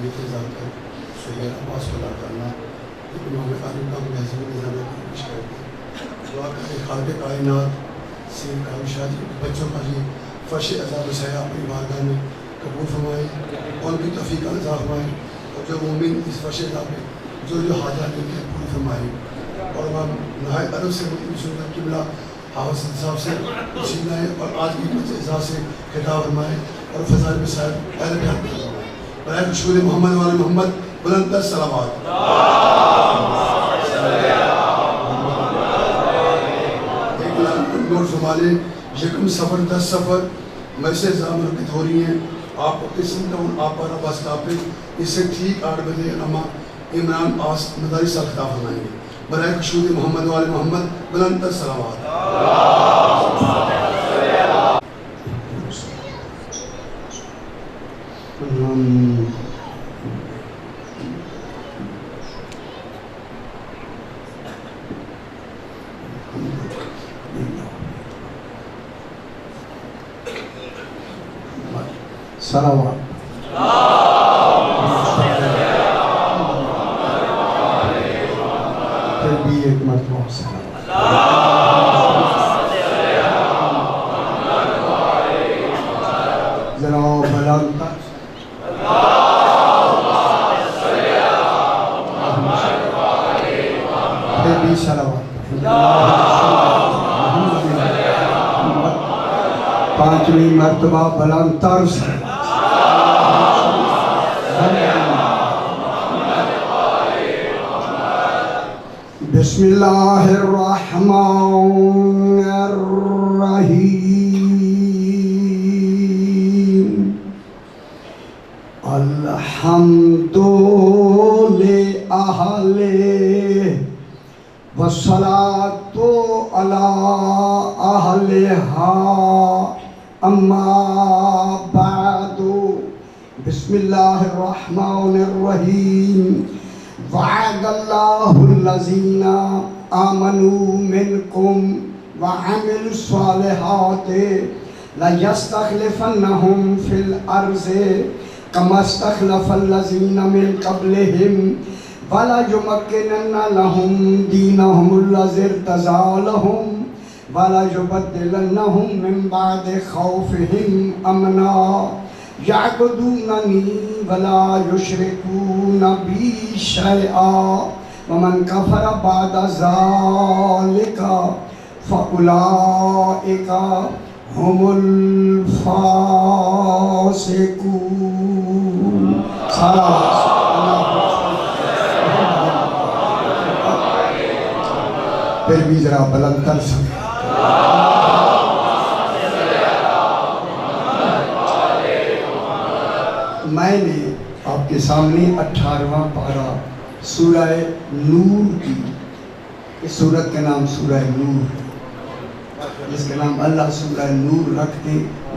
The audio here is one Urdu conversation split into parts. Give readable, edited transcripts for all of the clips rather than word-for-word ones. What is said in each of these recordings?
تربیت ذات کر سید عباس کو اللہ تعالیٰ امام عالم کا مہذب نظام پیش کر دیں. دعا کریں خالق کائنات سید کام شاہ جی بچوں کا جی فرش عذاب سایہ اپنی بارگاہ میں قبول فرمائیں اور ان کی توفیق عطا فرمائیں اور جو مومن اس فرش عذاب میں جو حاجات ان کی پوری فرمائیں. اور ہم نہایت ادب سے سنت قبلہ حافظ صاحب سے پوچھنا ہے اور آج کی اعزاز سے خطاب فرمائیں اور فضائل میں صاحب پہلے بھی حق فرمائیں. برائے شور محمد والے محمد بلند تر صلوات. فرمانے یکم سفر 10 سفر میسے زام رکت ہو رہی ہیں آپ قسم ٹاؤن آپ پر عباس کافی اس سے ٹھیک 8 بجے علامہ عمران آس مدارس کا خطاب فرمائیں گے. برائے خشود محمد والے محمد بلند تر صلوات. صلوات. پھر بھی ایک مرتبہ صلوات. ذرا بلند تر. پھر بھی صلوات. 5ویں مرتبہ بلند تر صلوات. بسم اللہ الرحمن الرحیم. الحمد لأہلہ والصلاة علی اہلہا اما بعد. بسم اللہ الرحمن الرحیم. وعد اللہ الذین آمنوا منکم وعملوا الصالحات لیستخلفنہم فی الارض کما استخلف الذین من قبلہم ولیمکنن لہم دینہم الذی ارتضی لہم ولیبدلنہم من بعد خوفہم امنا یعبدوننی ولا یشرکون بی شیئا ومن کفر بعد ذالک فاولئک هم الفاسقون. پھر بھی ذرا بلند تر سکتے. میں نے آپ کے سامنے 18واں پارہ سورہ نور کی، اس سورت کا نام سورہ نور ہے. جس کا نام اللہ سورہ نور رکھتے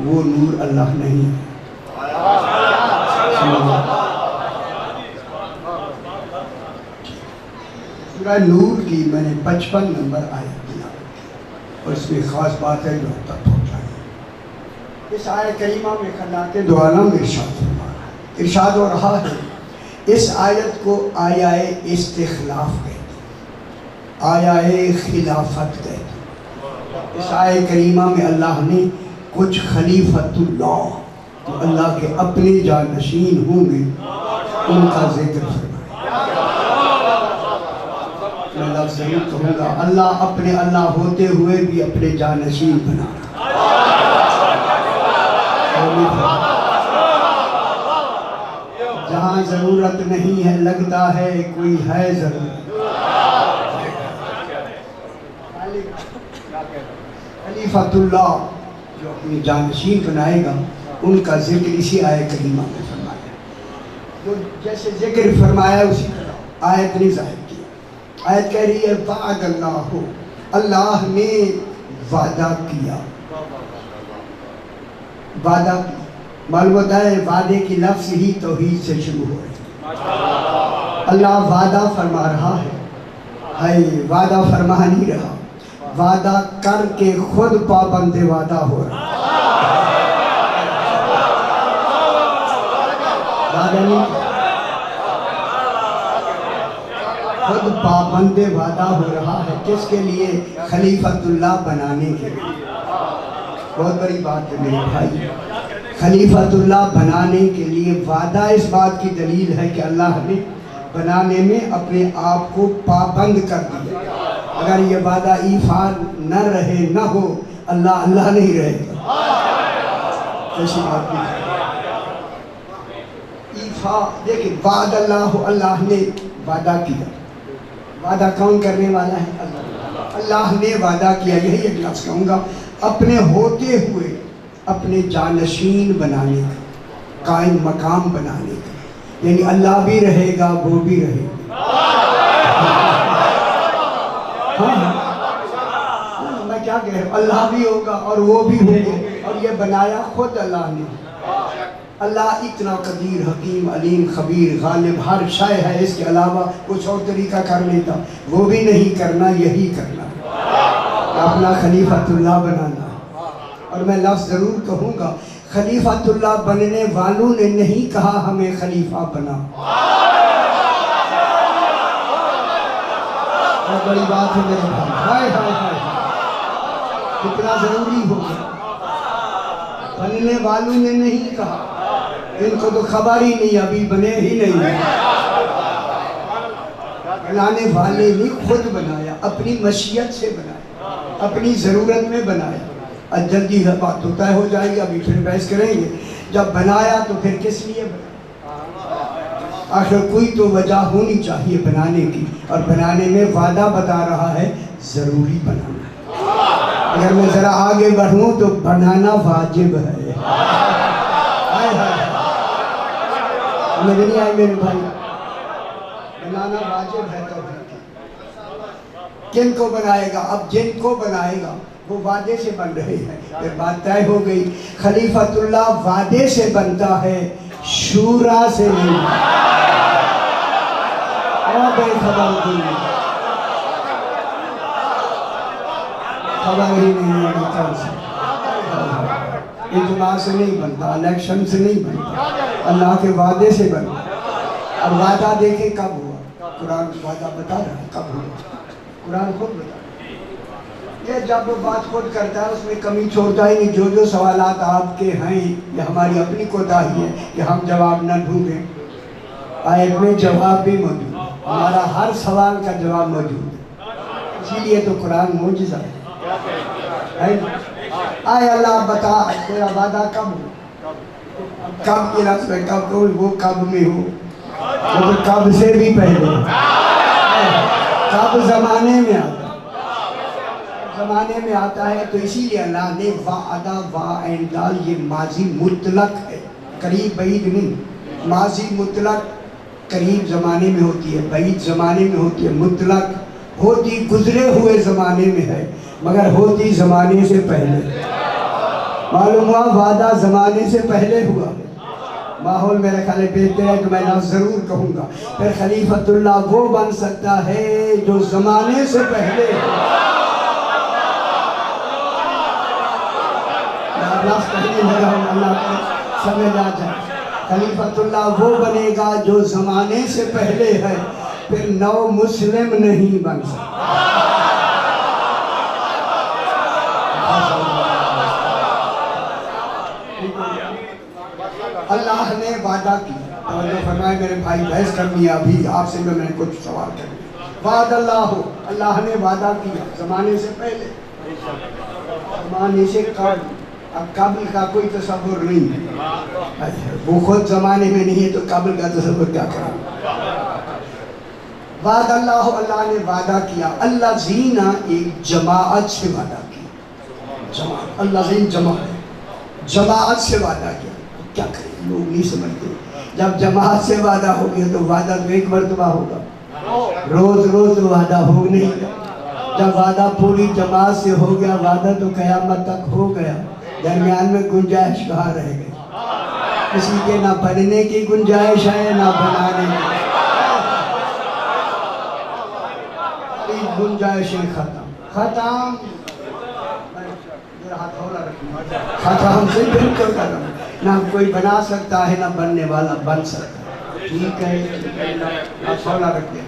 وہ نور اللہ نہیں ہے. سورہ نور کی میں نے 55 نمبر آیت دیا اور اس میں خاص بات ہے جو اب تک پہنچائی. اس آیت کریمہ میں خلاق دو عالم ارشاد فرما رہا ہے، ارشاد ہو رہا ہے. اس آیت کو آیہ استخلاف کہتے ہیں، آیہ خلافت کہتے ہیں. اس آیت کریمہ میں اللہ نے کچھ خلیفۃ اللہ جو اللہ کے اپنے جانشین ہوں گے ان کا ذکر فرمایا. میں لفظ ضرور کہوں گا، اللہ اپنے اللہ ہوتے ہوئے بھی اپنے جانشین بنا رہا. جہاں ضرورت نہیں ہے لگتا ہے کوئی ہے ضرورت. خلیفۃ اللہ جو اپنی جانشین بنائے گا ان کا ذکر اسی آیت کریمہ میں فرمایا. جو جیسے ذکر فرمایا اسی طرح آیت نے ظاہر کیا. آیت کہہ رہی ہے وعد اللہ، اللہ نے وعدہ کیا. وعدہ کیا معلوم ہوتا ہے وعدے کی لفظ ہی توحید سے شروع ہو رہی ہے. اللہ وعدہ فرما رہا ہے، وعدہ فرما نہیں رہا، وعدہ کر کے خود پابند وعدہ ہو رہا. وعدہ نہیں خود پابند وعدہ ہو رہا ہے کس کے لیے؟ خلیفۃ اللہ بنانے کے لیے. بہت بڑی بات ہے میرے بھائی. خلیفۃ اللہ بنانے کے لیے وعدہ اس بات کی دلیل ہے کہ اللہ نے بنانے میں اپنے آپ کو پابند کر دیا. اگر یہ وعدہ ایفا نہ رہے نہ ہو اللہ اللہ نہیں رہے گا. ایسی بات نہیں. ایفا دیکھیں وعد اللہ، اللہ نے وعدہ کیا. وعدہ کون کرنے والا ہے؟ اللہ. اللہ نے وعدہ کیا. یہی ایک لفظ کہوں گا، اپنے ہوتے ہوئے اپنے جانشین بنانے کا، قائم مقام بنانے کا. یعنی اللہ بھی رہے گا وہ بھی رہے گا. میں کیا کہہ رہا ہوں، اللہ بھی ہوگا اور وہ بھی ہوگے، اور یہ بنایا خود اللہ نے. اللہ اتنا قدیر، حکیم، علیم، خبیر، غالب، ہر شے ہے. اس کے علاوہ کچھ اور طریقہ کر لیتا، وہ بھی نہیں کرنا، یہی کرنا، اپنا خلیفۃ اللہ بنانا. اور میں لفظ ضرور کہوں گا، خلیفۃ اللہ بننے والوں نے نہیں کہا ہمیں خلیفہ بنا. بہت بڑی بات ہے میرے بھائی. ہائے ہائے ہائے کتنا ضروری ہو گیا. بننے والوں نے نہیں کہا، ان کو تو خبر ہی نہیں، ابھی بنے ہی نہیں. بنانے والے نے خود بنایا، اپنی مشیت سے بنایا، اپنی ضرورت میں بنایا. اور جلدی بات تو طے ہو جائے گی، ابھی پھر بحث کریں گے. جب بنایا تو پھر کس لیے بنایا؟ آخر کوئی تو وجہ ہونی چاہیے بنانے کی، اور بنانے میں وعدہ بتا رہا ہے ضروری بنانا ہے. اگر میں ذرا آگے بڑھوں تو بنانا واجب ہے. سمجھ نہیں آئی میرے بھائی؟ بنانا واجب ہے. تو کن کو بنائے گا؟ اب جن کو بنائے گا وہ وعدے سے بن رہے ہیں. پھر بات طے ہو گئی. خلیفۃ اللہ وعدے سے بنتا ہے، شورا سے نہیں. بے خبر کی خبر ہی نہیں ہے کون سے. اجماع سے نہیں بنتا، الیکشن سے نہیں بنتا، اللہ کے وعدے سے بنتا. اب وعدہ دیکھیں کب ہوا. قرآن وعدہ بتا رہا ہے کب ہوا. قرآن خود بتا رہا ہے. یہ جب وہ بات خود کرتا ہے اس میں کمی چھوڑتا ہی نہیں. جو جو سوالات آپ کے ہیں یہ ہماری اپنی کوتاہی ہے کہ ہم جواب نہ ڈھونڈیں. آیت میں جواب بھی موجود ہے، ہمارا ہر سوال کا جواب موجود ہے. اسی لیے تو قرآن معجزہ ہے. آئے اللہ بتا تیرا وعدہ کب ہو؟ کب کے لفظ میں کب ہو، وہ کب میں ہو، وہ کب سے بھی پہلے. کب زمانے میں آتا ہے، زمانے میں آتا ہے. تو اسی لیے اللہ نے وعدہ وعین دال، یہ ماضی مطلق ہے، قریب بعید نہیں. ماضی مطلق قریب زمانے میں ہوتی ہے، بعید زمانے میں ہوتی ہے. مطلق ہوتی گزرے ہوئے زمانے میں ہے مگر ہوتی زمانے سے پہلے. معلوم ہوا وعدہ زمانے سے پہلے ہوا. ماحول میرے خیال بہتر ہے تو میں لفظ ضرور کہوں گا. پھر خلیفۃ اللہ وہ بن سکتا ہے جو زمانے سے پہلے لفظ کہنے لگا ہوں، اللہ کو سمجھ آ جائے. خلیفۃ اللہ وہ بنے گا جو زمانے سے پہلے ہے، پھر نو مسلم نہیں بن سکتا. اللہ نے وعدہ کیا. توجہ فرمائے میرے بھائی، بحث کرنی ہے ابھی آپ سے میں نے کچھ سوال کرنے. وعد اللہ ہو، اللہ نے وعدہ کیا زمانے سے پہلے، زمانے سے قبل. اب قبل کا کوئی تصور نہیں ہے، وہ خود زمانے میں نہیں ہے تو قبل کا تصور کیا کرا. وعد اللہ ہو، اللہ نے وعدہ کیا. اللہ زینہ ایک جماعت سے وعدہ کیا. جماعت، اللہ زین جماعت سے وعدہ کیا. کیا کریں لوگ نہیں سمجھتے. جب جماعت سے وعدہ ہو گیا تو وعدہ تو ایک مرتبہ ہوگا، روز روز وعدہ ہو نہیں گا. جب وعدہ پوری جماعت سے ہو گیا وعدہ تو قیامت تک ہو گیا. درمیان میں گنجائش کہاں رہ گئی؟ کسی کے نہ بننے کی گنجائش ہے نہ بنانے کی. گنجائشیں ختم. ختم سے بالکل ختم. نہ کوئی بنا سکتا ہے نہ بننے والا بن سکتا ہے. ٹھیک ہے آپ سولا رکھتے ہیں.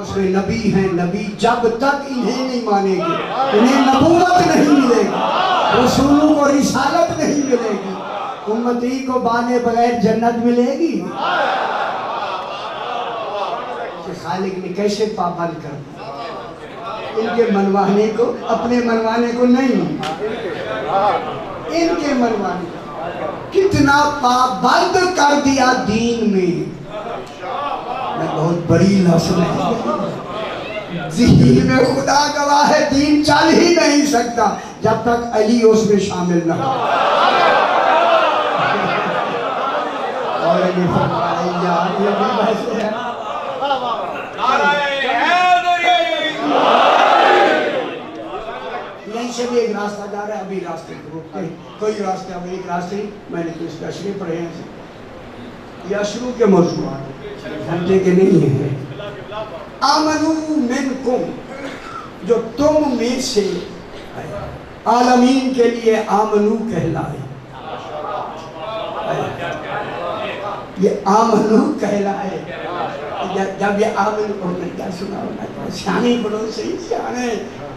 اس میں نبی ہیں، نبی جب تک انہیں نہیں مانیں گے انہیں نبوت نہیں ملے گی، رسولوں کو رسالت نہیں ملے گی، امتی کو بانے بغیر جنت ملے گی۔ کہ خالق نے کیسے پابند کر دیا، ان کے منوانے کو، اپنے منوانے کو نہیں، ان کے منوانے کو کتنا پابند کر دیا دین میں۔ میں بہت بڑی لفظ نہیں، دین میں خدا گواہ ہے دین چل ہی نہیں سکتا جب تک علی اس میں شامل نہ ہو۔ اور علی فرمایا یار یہ بھی ویسے ہے، یہیں سے بھی ایک راستہ جا رہا ہے، ابھی راستے کو روکتے ہیں، کوئی راستہ اب ایک راستے، میں نے تو اس کے اشرے پڑھے ہیں، یہ اشروں کے موضوعات گھنٹے کے نہیں ہیں۔ آمنو منکم، جو تم میں سے عالمین کے لیے آمنو کہلائے، یہ آمنو کہلائے، جب یہ آمنو، میں کیا سنا ہونا، سیانے بڑھو صحیح سیانے،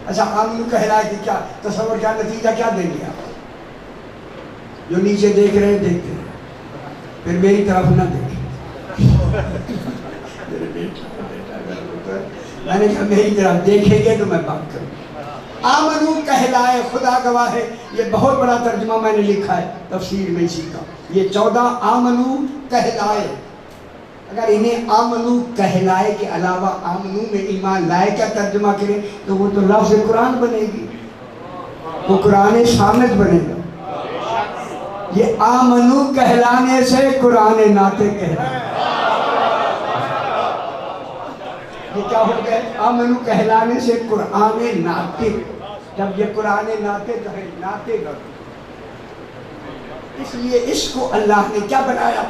اچھا آمنو کہلائے کہ کیا تصور، کیا نتیجہ کیا دیں گے آپ؟ جو نیچے دیکھ رہے ہیں دیکھتے ہیں، پھر میری طرف نہ دیکھیں۔ میں نے کہا میری طرف دیکھیں گے تو میں بات کروں۔ آمنو کہلائے، خدا گواہ ہے یہ بہت بڑا ترجمہ میں نے لکھا ہے تفسیر میں اسی کا، یہ 14 آمنو کہلائے۔ اگر انہیں آمنو کہلائے کے علاوہ آمنو میں ایمان لائے کا ترجمہ کریں تو وہ تو لفظ قرآن بنے گی، وہ قرآن شامل بنے گا۔ یہ آمنو کہلانے سے قرآن ناطق کہلانے، یہ کیا ہو گئے؟ آمنو کہلانے سے قرآن ناطق، جب یہ قرآن ناطق ہے، ناطق، اس لیے اس کو اللہ نے کیا بنایا؟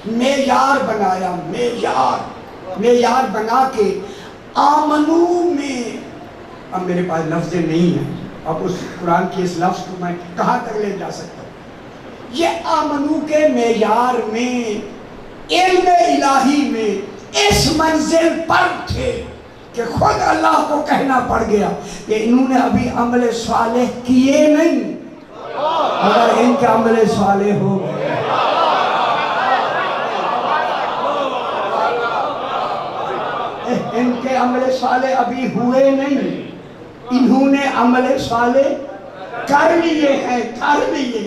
معیار بنایا، معیار بنا کے آمنو میں، اب میرے پاس لفظ نہیں ہیں، اب اس قرآن کی اس لفظ کو میں کہاں تک لے جا سکتا ہوں؟ یہ آمنو کے معیار میں، علم الہی میں اس منزل پر تھے کہ خود اللہ کو کہنا پڑ گیا کہ انہوں نے ابھی عمل صالح کیے نہیں، اگر ان کے عمل صالح ہو گئے، ان کے عمل صالح ابھی ہوئے نہیں، انہوں نے عمل صالح کر لیے ہیں، کر لیے،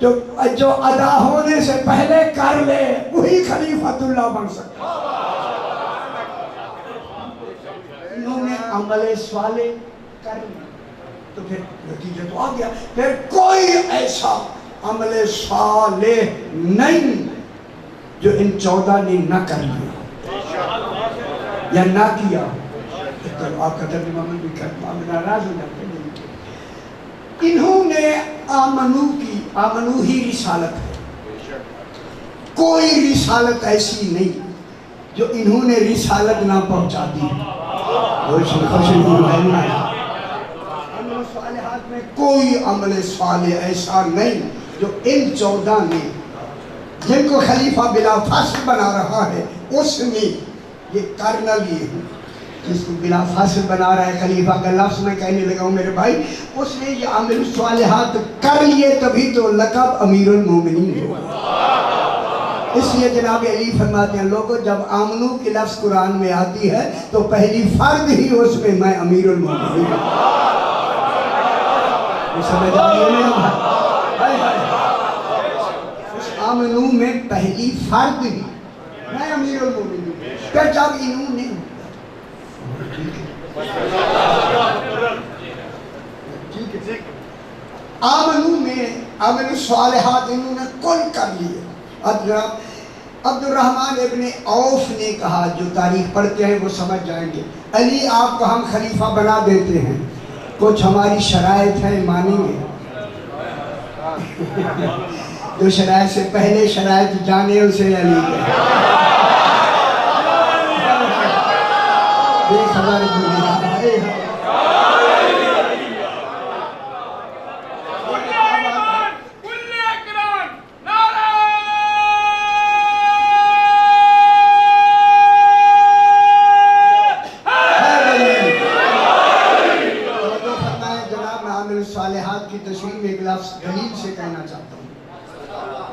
جو ادا ہونے سے پہلے کر لے وہی خلیفۃ اللہ بن سکتا۔ انہوں نے عمل صالح کر لیا تو پھر نتیجہ تو آ گیا، پھر کوئی ایسا عمل صالح نہیں جو ان 14 نے نہ کر لیا یا نہ کیا۔ تو آپ کا ترجمہ میں بھی کرتا ہوں، ناراض ہو جاتے ہیں۔ انہوں نے آمنو کی، آمنو ہی رسالت ہے، کوئی رسالت ایسی نہیں جو انہوں نے رسالت نہ پہنچا دی۔ عمل صالحات میں کوئی عمل صالح ایسا نہیں جو ان 14 نے، جن کو خلیفہ بلا فاصل بنا رہا ہے، اس نے یہ کر نہ لیے ہیں۔ جس کو بلا فاصل بنا رہا ہے خلیفہ کا لفظ میں کہنے لگا ہوں میرے بھائی، اس نے یہ عمل صالحات کر لیے تبھی تو لقب امیر المومنین ہوا۔ اس لیے جناب علی فرماتے ہیں لوگوں جب آمنو کی لفظ قرآن میں آتی ہے تو پہلی فرد ہی اس میں امیر المومنین ہوں۔ سمجھ آئیے میرا بھائی، اس آمنو میں پہلی فرد ہی میں امیر المومنین ہوں۔ پھر جب انہوں نے آمنو میں عمل صالحات انہوں نے کل کر لیے۔ عبد الرحمن ابن عوف نے کہا، جو تاریخ پڑھتے ہیں وہ سمجھ جائیں گے، علی آپ کو ہم خلیفہ بنا دیتے ہیں، کچھ ہماری شرائط ہیں، مانیں گے؟ جو شرائط سے پہلے شرائط جانے اسے علی کے بے خبر دنیا ہے۔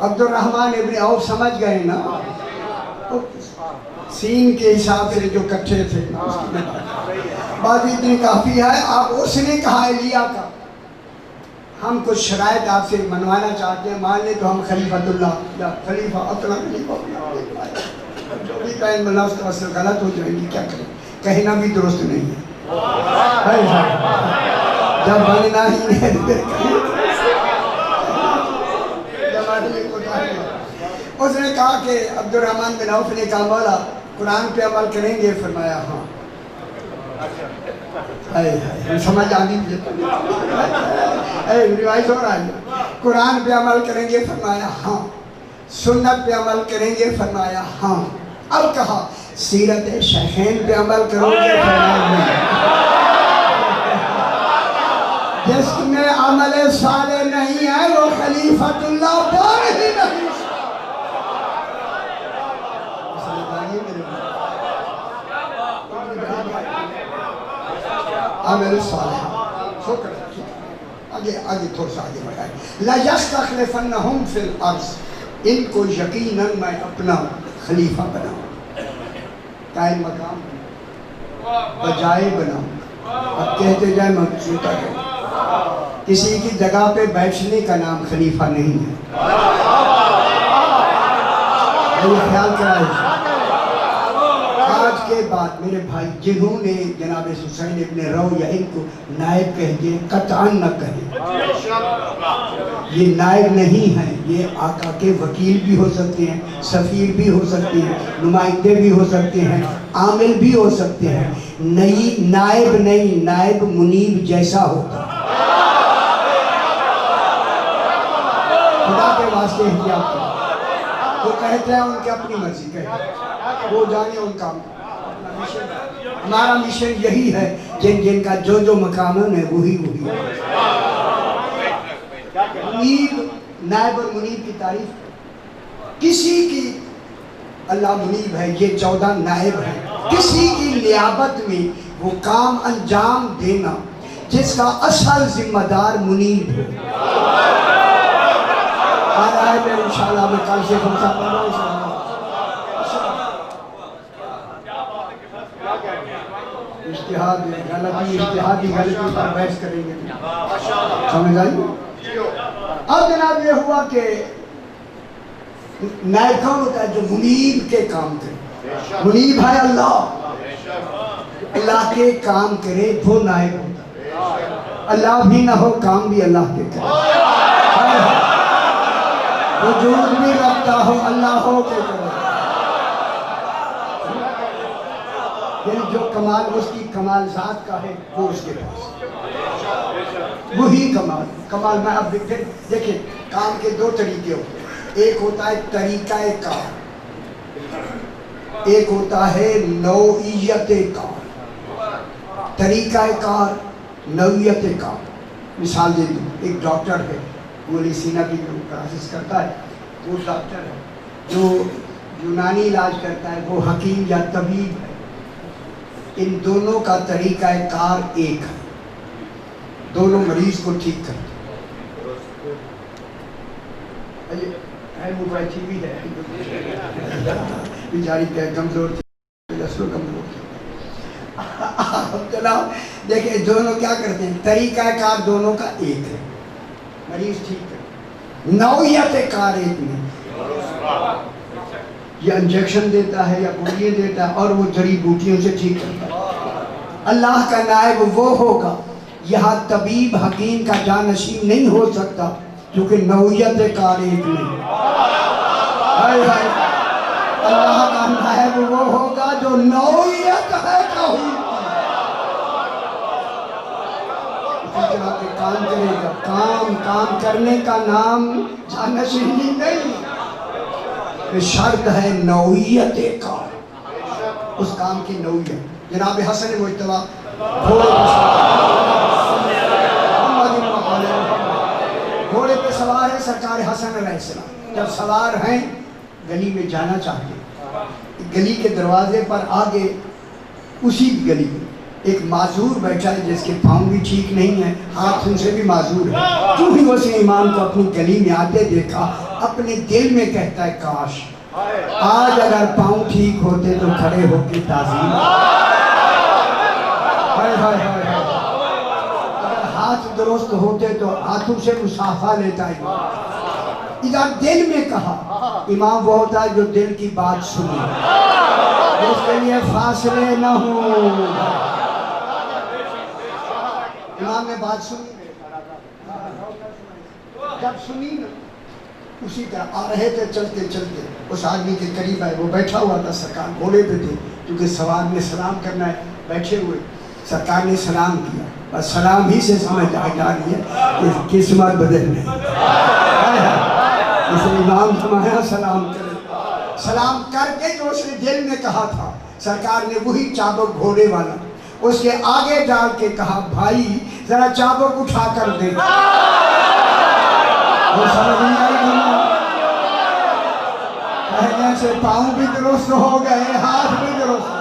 عبد الرحمن ابن عوف سمجھ گئے نا، سین کے حساب سے جو کٹھے تھے، بات اتنی کافی ہے. اب اس نے کہا ایلیا کا ہم کچھ شرائط آپ سے منوانا چاہتے ہیں، مان لیں تو ہم خلیفۃ اللہ یا خلیفہ اپنا جو بھی کہیں ملافظ کا اصل غلط ہو جائیں گی، کیا کریں، کہنا بھی درست نہیں ہے. جب بننا ہی نہیں اس نے کہا کہ عبد الرحمن بن عوف نے کہا مولا قرآن پہ عمل کریں گے؟ فرمایا ہاں. ہم سمجھ آنی روایت ہو رہا ہے، قرآن پہ عمل کریں گے؟ فرمایا ہاں. سنت پہ عمل کریں گے؟ فرمایا ہاں. اب کہا سیرت شیخین پہ عمل کرو گے؟ فرمایا نہیں. جس میں عمل صالح نہیں ہے وہ خلیفۃ اللہ پر ہی نہیں. عمل صالح شکر ہے. آگے تھوڑا سا آگے بڑھائیں. لَيَسْتَخْلِفَنَّهُمْ فِي الْأَرْضِ، ان کو یقیناً میں اپنا خلیفہ بناؤں، قائم مقام بجائے بناؤں. اب کہتے جائیں مقصودہ ہے، کسی کی جگہ پہ بیٹھنے کا نام خلیفہ نہیں ہے. یہ خیال کرائے. آج کے بعد میرے بھائی جنہوں نے جناب حسین ابن رو یا ان کو نائب کہہ دیں، قطعاً نہ کہیں. یہ نائب نہیں ہیں، یہ آقا کے وکیل بھی ہو سکتے ہیں، سفیر بھی ہو سکتے ہیں، نمائندے بھی ہو سکتے ہیں، عامل بھی ہو سکتے ہیں. نائب نہیں، نائب منیب جیسا ہوتا. خدا کے واسطے احتیاط کریں. وہ کہتے ہیں ان کی اپنی مرضی کہتے ہیں، وہ جانے ان کا. ہمارا مشن یہی ہے جن کا جو مقام ہے وہی منیب. نائب اور منیب کی تعریف کسی کی، اللہ منیب ہے، یہ 14 نائب ہیں. کسی کی نیابت میں وہ کام انجام دینا جس کا اصل ذمہ دار منیب ہے. آ رہا ہے میں انشاءاللہ میں کل سے خمسہ پڑھ رہا ہوں. اجتہادی غلطی پر بحث کریں گے، سمجھ آئی. اب جناب یہ ہوا کہ نائب کون ہوتا ہے؟ جو منیب کے کام کرے. منیب ہے اللہ، اللہ کے کام کرے وہ نائب ہوتا ہے. اللہ بھی نہ ہو کام بھی اللہ کے کرے، وجود بھی رکھتا ہو اللہ ہو کے کرے. یعنی جو کمال اس کی کمال ذات کا ہے وہ اس کے پاس وہی کمال. میں اب دیکھیں کام کے 2 طریقے ہوتے ہیں. ایک ہوتا ہے طریقہ کار، ایک ہوتا ہے نوعیت کار. طریقہ کار، نوعیت کار. مثال دے دوں، ایک ڈاکٹر ہے، وہ سینہ کی جو کلاسز کرتا ہے، وہ ڈاکٹر ہے. جو یونانی علاج کرتا ہے وہ حکیم یا طبیب ہے. ان دونوں کا طریقہ کار ایک ہے، دونوں مریض کو ٹھیک کرتے ہیں. وہ بیٹھی بھی ہے بیچاری کمزور تھی، کمزور تھی. جناب دیکھیں دونوں کیا کرتے ہیں، طریقہ کار دونوں کا ایک ہے، مریض ٹھیک کرتے. نوعیت کار ایک نہیں، یہ انجیکشن دیتا ہے یا گولیاں دیتا ہے اور وہ جڑی بوٹیوں سے ٹھیک کرتا ہے. اللہ کا نائب وہ ہوگا، یہاں طبیب حکیم کا جانشین نہیں ہو سکتا کیونکہ نوعیت کار ایک نہیں. اللہ کا نائب وہ ہوگا جو نوعیت ہے توحید کی. کام کرے گا، کام کرنے کا نام جانشینی نہیں، شرط ہے نوعیت کار، اس کام کی نوعیت. جناب حسن مجتبی گھوڑے پہ سوار ہے سرکار حسن علیہ السلام. جب سوار ہیں گلی میں جانا چاہتے ہیں، گلی کے دروازے پر آگے اسی گلی میں ایک معذور بیٹھا ہے جس کے پاؤں بھی ٹھیک نہیں ہے، ہاتھ ان سے بھی معذور ہے. کیوں ہی اس نے امام کو اپنی گلی میں آتے دیکھا اپنے دل میں کہتا ہے کاش آج اگر پاؤں ٹھیک ہوتے تو کھڑے ہو کے تعظیم، اگر ہاتھ درست ہوتے تو ہاتھوں سے مصافحہ لیتا ہے۔ ادھر دل میں کہا، امام وہ ہوتا ہے جو دل کی بات سنے، جس کے لیے فاصلے نہ ہوں۔ امام نے بات سنی، جب سنی نا اسی طرح آ رہے تھے چلتے چلتے، اس آدمی کے قریب آئے، وہ بیٹھا ہوا تھا، سرکار گھوڑے پہ تھے، کیونکہ سوار نے سلام کرنا ہے، بیٹھے ہوئے سرکار نے سلام کیا، بس سلام ہی سے سمجھ آ رہی ہے کہ قسمت بدلنے، اسے امام فرمایا سلام کرے، سلام کر کے جو اس نے دل میں کہا تھا، سرکار نے وہی چابک گھوڑے والا اس کے آگے ڈال کے کہا بھائی ذرا چابک اٹھا کر دے۔ وہ سمجھ نہیں آئی دنیا، کہنے سے پاؤں بھی درست ہو گئے، ہاتھ بھی درست ہو گئے۔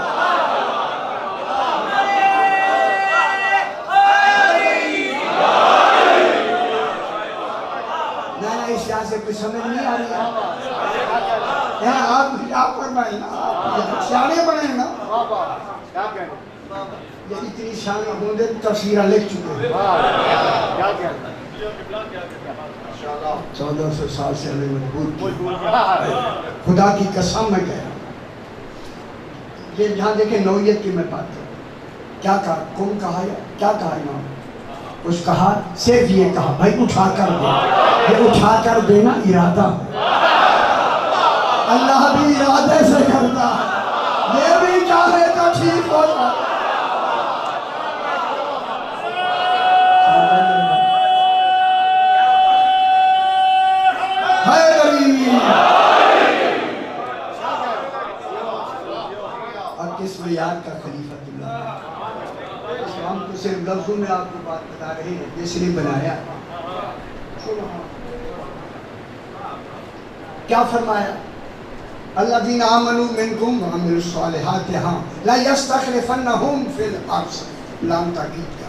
اس یہاں سے کچھ سمجھ نہیں آ رہی ہے، آپ فرمائیں نا، سیانے بنے نا، یہ اتنی سیانے ہوں گے تفسیرہ لکھ چکے ہیں، 1400 سال سے ہمیں مجبور کیا، خدا کی قسم میں کہہ رہا ہوں۔ یہ جہاں دیکھیں نوعیت کی میں بات کروں، کیا کہا کم کہا یا کیا کہا امام؟ اس کہا صرف یہ کہا بھائی اٹھا کر دے، یہ اٹھا کر دینا ارادہ ہے، اللہ بھی ارادے سے کرتا ہے، یہ بھی چاہے تو ٹھیک ہو جائے۔ اور کس معیار کا خلیفۃ اللہ، ہم تو صرف لفظوں میں آپ کو بات بتا رہے ہیں، جس نے بنایا کیا فرمایا؟ الذین آمنوا منکم وعملوا الصالحات، ہاں لا یستخلفنہم فی الارض، لام تاکید کا،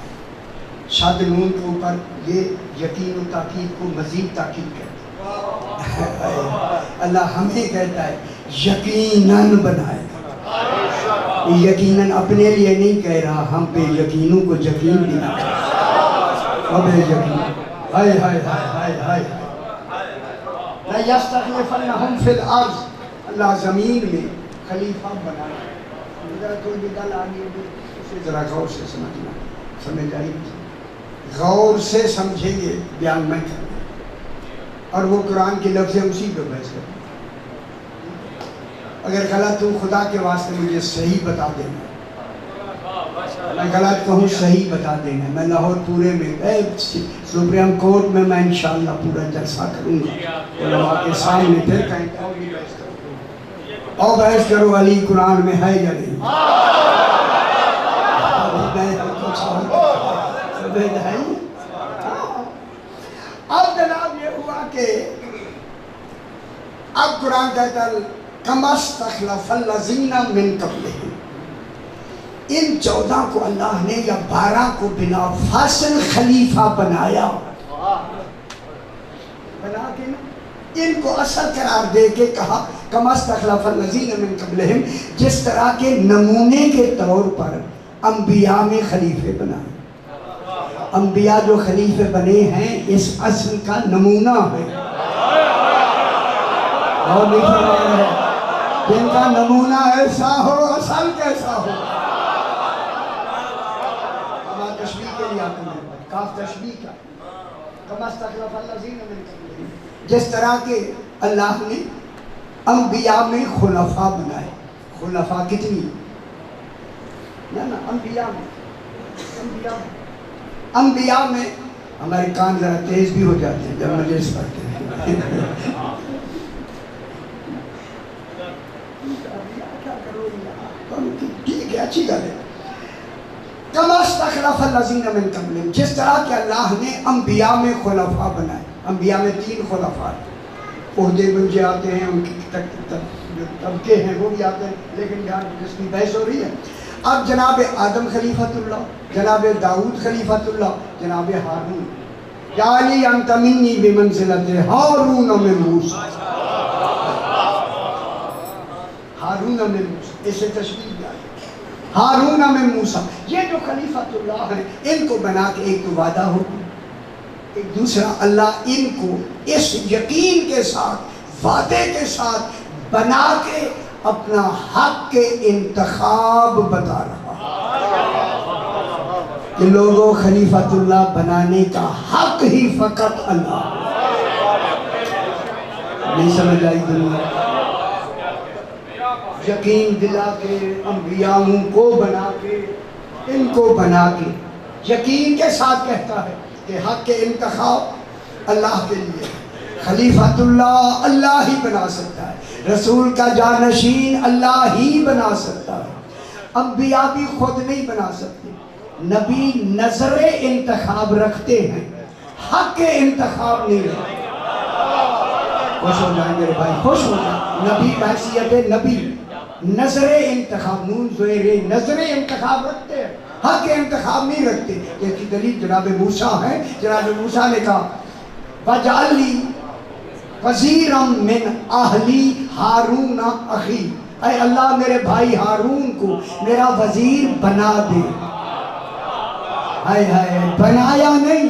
شد نون کے اوپر یہ یقین و تاکید کو مزید تاکید کرتا ہے۔ اللہ ہمیں کہتا ہے یقیناً بنائے گا، یقیناً اپنے لیے نہیں کہہ رہا، ہم پہ یقینوں کو یقین بنا اب یقین، ہائے ہائے ہائے ہائے ہائے، لا یستخلفنہم فی الارض، اللہ زمین میں خلیفہ بنائے۔ ذرا کوئی بھی گل آگئی ہوگی اسے ذرا غور سے سمجھنا، سمجھ آئی؟ غور سے سمجھیں گے بیان میں کریں، اور وہ قرآن کے لفظ ہیں اسی پہ بحث کریں۔ اگر غلط ہوں خدا کے واسطے مجھے صحیح بتا دینا، میں غلط کہوں صحیح بتا دینا، میں لاہور پورے میں سپریم کورٹ میں میں انشاءاللہ پورا جلسہ کروں گا، علماء کے سامنے پھر کہیں اور بحث کرو علی قرآن میں ہے یا نہیں، اب جناب یہ ہوا کہ اب قرآن کہتا ہے کما استخلف الذین من قبلہم، ان 14 کو اللہ نے یا 12 کو بلا فاصل خلیفہ بنایا، بنا کے نا ان کو اصل قرار دے کے کہا کما استخلف الذین من قبلہم، جس طرح کے نمونے کے طور پر انبیاء میں خلیفے بنائے، انبیاء جو خلیفے بنے ہیں اس اصل کا نمونہ ہے، اور نہیں فرمایا ہے جن کا نمونہ ایسا ہو اصل کیسا ہو۔ اب تشبیہ کے لیے آتے ہیں، کاف تشبیہ کا، کما استخلف الذین من قبلہم، جس طرح کے اللہ نے انبیاء میں خلفاء بنائے، خلفاء کتنی نا انبیاء میں ہمارے کان ذرا تیز بھی ہو جاتے ہیں جب مجلس پڑھتے ہیں، ٹھیک ہے اچھی گل ہے، کما استخلف الذین من قبلہم، جس طرح کہ اللہ نے انبیاء میں خلفاء بنائے، انبیاء میں 3 خلفاء، عہدے مجھے آتے ہیں، ان کی جو طبقے ہیں وہ بھی آتے ہیں، لیکن یہاں جس کی بحث ہو رہی ہے اب جناب آدم خلیفۃ اللہ، جناب داؤد خلیفۃ اللہ، جناب ہارون یا علی انت منی بمنزلت ہارون من موسیٰ، ہارون من موسیٰ، اسے تشبیہ دیا ہارون من موسیٰ. یہ جو خلیفۃ اللہ ہیں ان کو بنا کے ایک تو وعدہ ہو، ایک دوسرا اللہ ان کو اس یقین کے ساتھ وعدے کے ساتھ بنا کے اپنا حق کے انتخاب بتا رہا کہ لوگوں خلیفۃ اللہ بنانے کا حق ہی فقط اللہ. نہیں سمجھ آئی دنیا؟ یقین دلا کے انبیاء کو بنا کے ان کو بنا کے یقین کے ساتھ کہتا ہے کہ حق کے انتخاب اللہ کے لیے. خلیفۃ اللہ اللہ ہی بنا سکتا ہے، رسول کا جانشین اللہ ہی بنا سکتا ہے. انبیاء بھی خود نہیں بنا سکتے، نبی نظر انتخاب رکھتے ہیں، حق کے انتخاب نہیں رکھتے. خوش ہو جائیں میرے بھائی، خوش ہو جائیں. نبی بحیثیت نبی نظر انتخاب، نون زیر نظر انتخاب رکھتے ہیں، حق کے انتخاب نہیں رکھتے. اس کی دلیل جناب موسیٰ ہے. جناب موسیٰ نے کہا وَجَعَلْ لِي وَزِيرًا مِّنْ أَهْلِي ہارون اخی، اے اللہ میرے بھائی ہارون کو میرا وزیر بنا دے. ہائے ہائے، بنایا نہیں،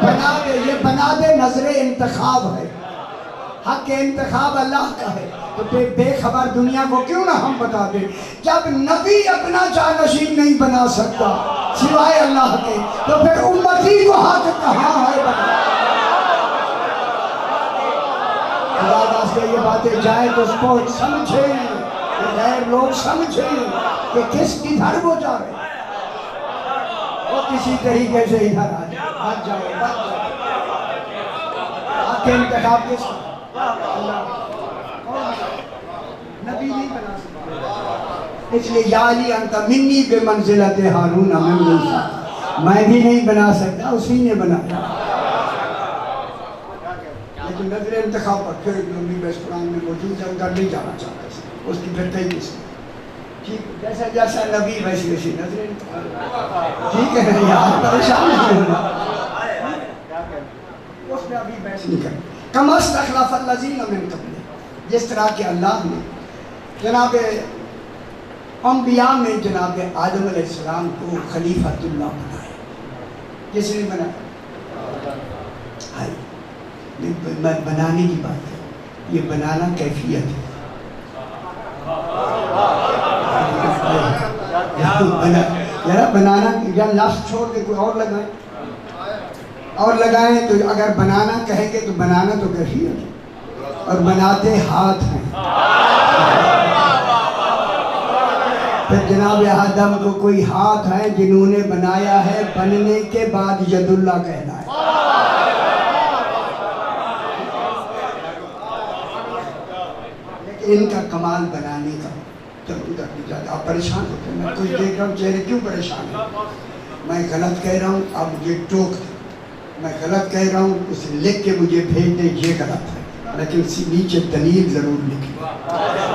بنا دے. یہ بنا دے نظر انتخاب ہے، حق کے انتخاب اللہ کا ہے. تو بے خبر دنیا کو کیوں نہ ہم بتا دیں، جب نبی اپنا جانشین نہیں بنا سکتا سوائے اللہ کے، تو پھر امتی کو حق کہاں ہے بنا. خدا واسطے یہ باتیں جائیں تو اس کو سمجھیں، غیر لوگ سمجھیں کہ کس کدھر وہ جا رہے ہیں. وہ کسی طریقے سے ادھر آ جائے، بچ جائے، بچ جائے. حق کے انتخاب کس اللہ نبی نہیں بنا سکتا. اس لیے یا علی انت منی بمنزلت ہارون من موسیٰ، میں بھی نہیں بنا سکتا، اسی نے بنایا. لیکن نظر انتخاب پر پھر نبی بس قرآن میں موجود ہے، ادھر نہیں جانا چاہتا، اس کی پھر کئی قسم. ٹھیک جیسا جیسا نبی ویسی ویسی نظر انتخاب. ٹھیک ہے نا یار، پریشان نہیں ہونا، اس میں ابھی بحث نہیں کریں. کما استخلف الذین من قبل، جس طرح کہ اللہ نے جناب انبیاء میں جناب آدم علیہ السلام کو خلیفۃ اللہ بنایا. کس نے بنایا؟ بنانے کی بات ہے، یہ بنانا کیفیت ہے. ذرا بنانا یا لفظ چھوڑ کے کوئی اور لگائیں، اور لگائیں تو اگر بنانا کہیں گے تو بنانا تو کیفیت ہے، اور بناتے ہاتھ ہیں. پھر جناب آدم کو کوئی ہاتھ ہے جنہوں نے بنایا ہے، بننے کے بعد ید اللہ کہنا ہے. لیکن ان کا کمال بنانے کا. چلو ادھر بھی جاتے، آپ پریشان ہوتے ہیں، میں کچھ دیکھ رہا ہوں چہرے کیوں پریشان ہیں. میں غلط کہہ رہا ہوں، آپ مجھے ٹوک دیں. میں غلط کہہ رہا ہوں، اسے لکھ کے مجھے بھیج دیں یہ غلط ہے، لیکن نیچے دلیل ضرور لکھیں.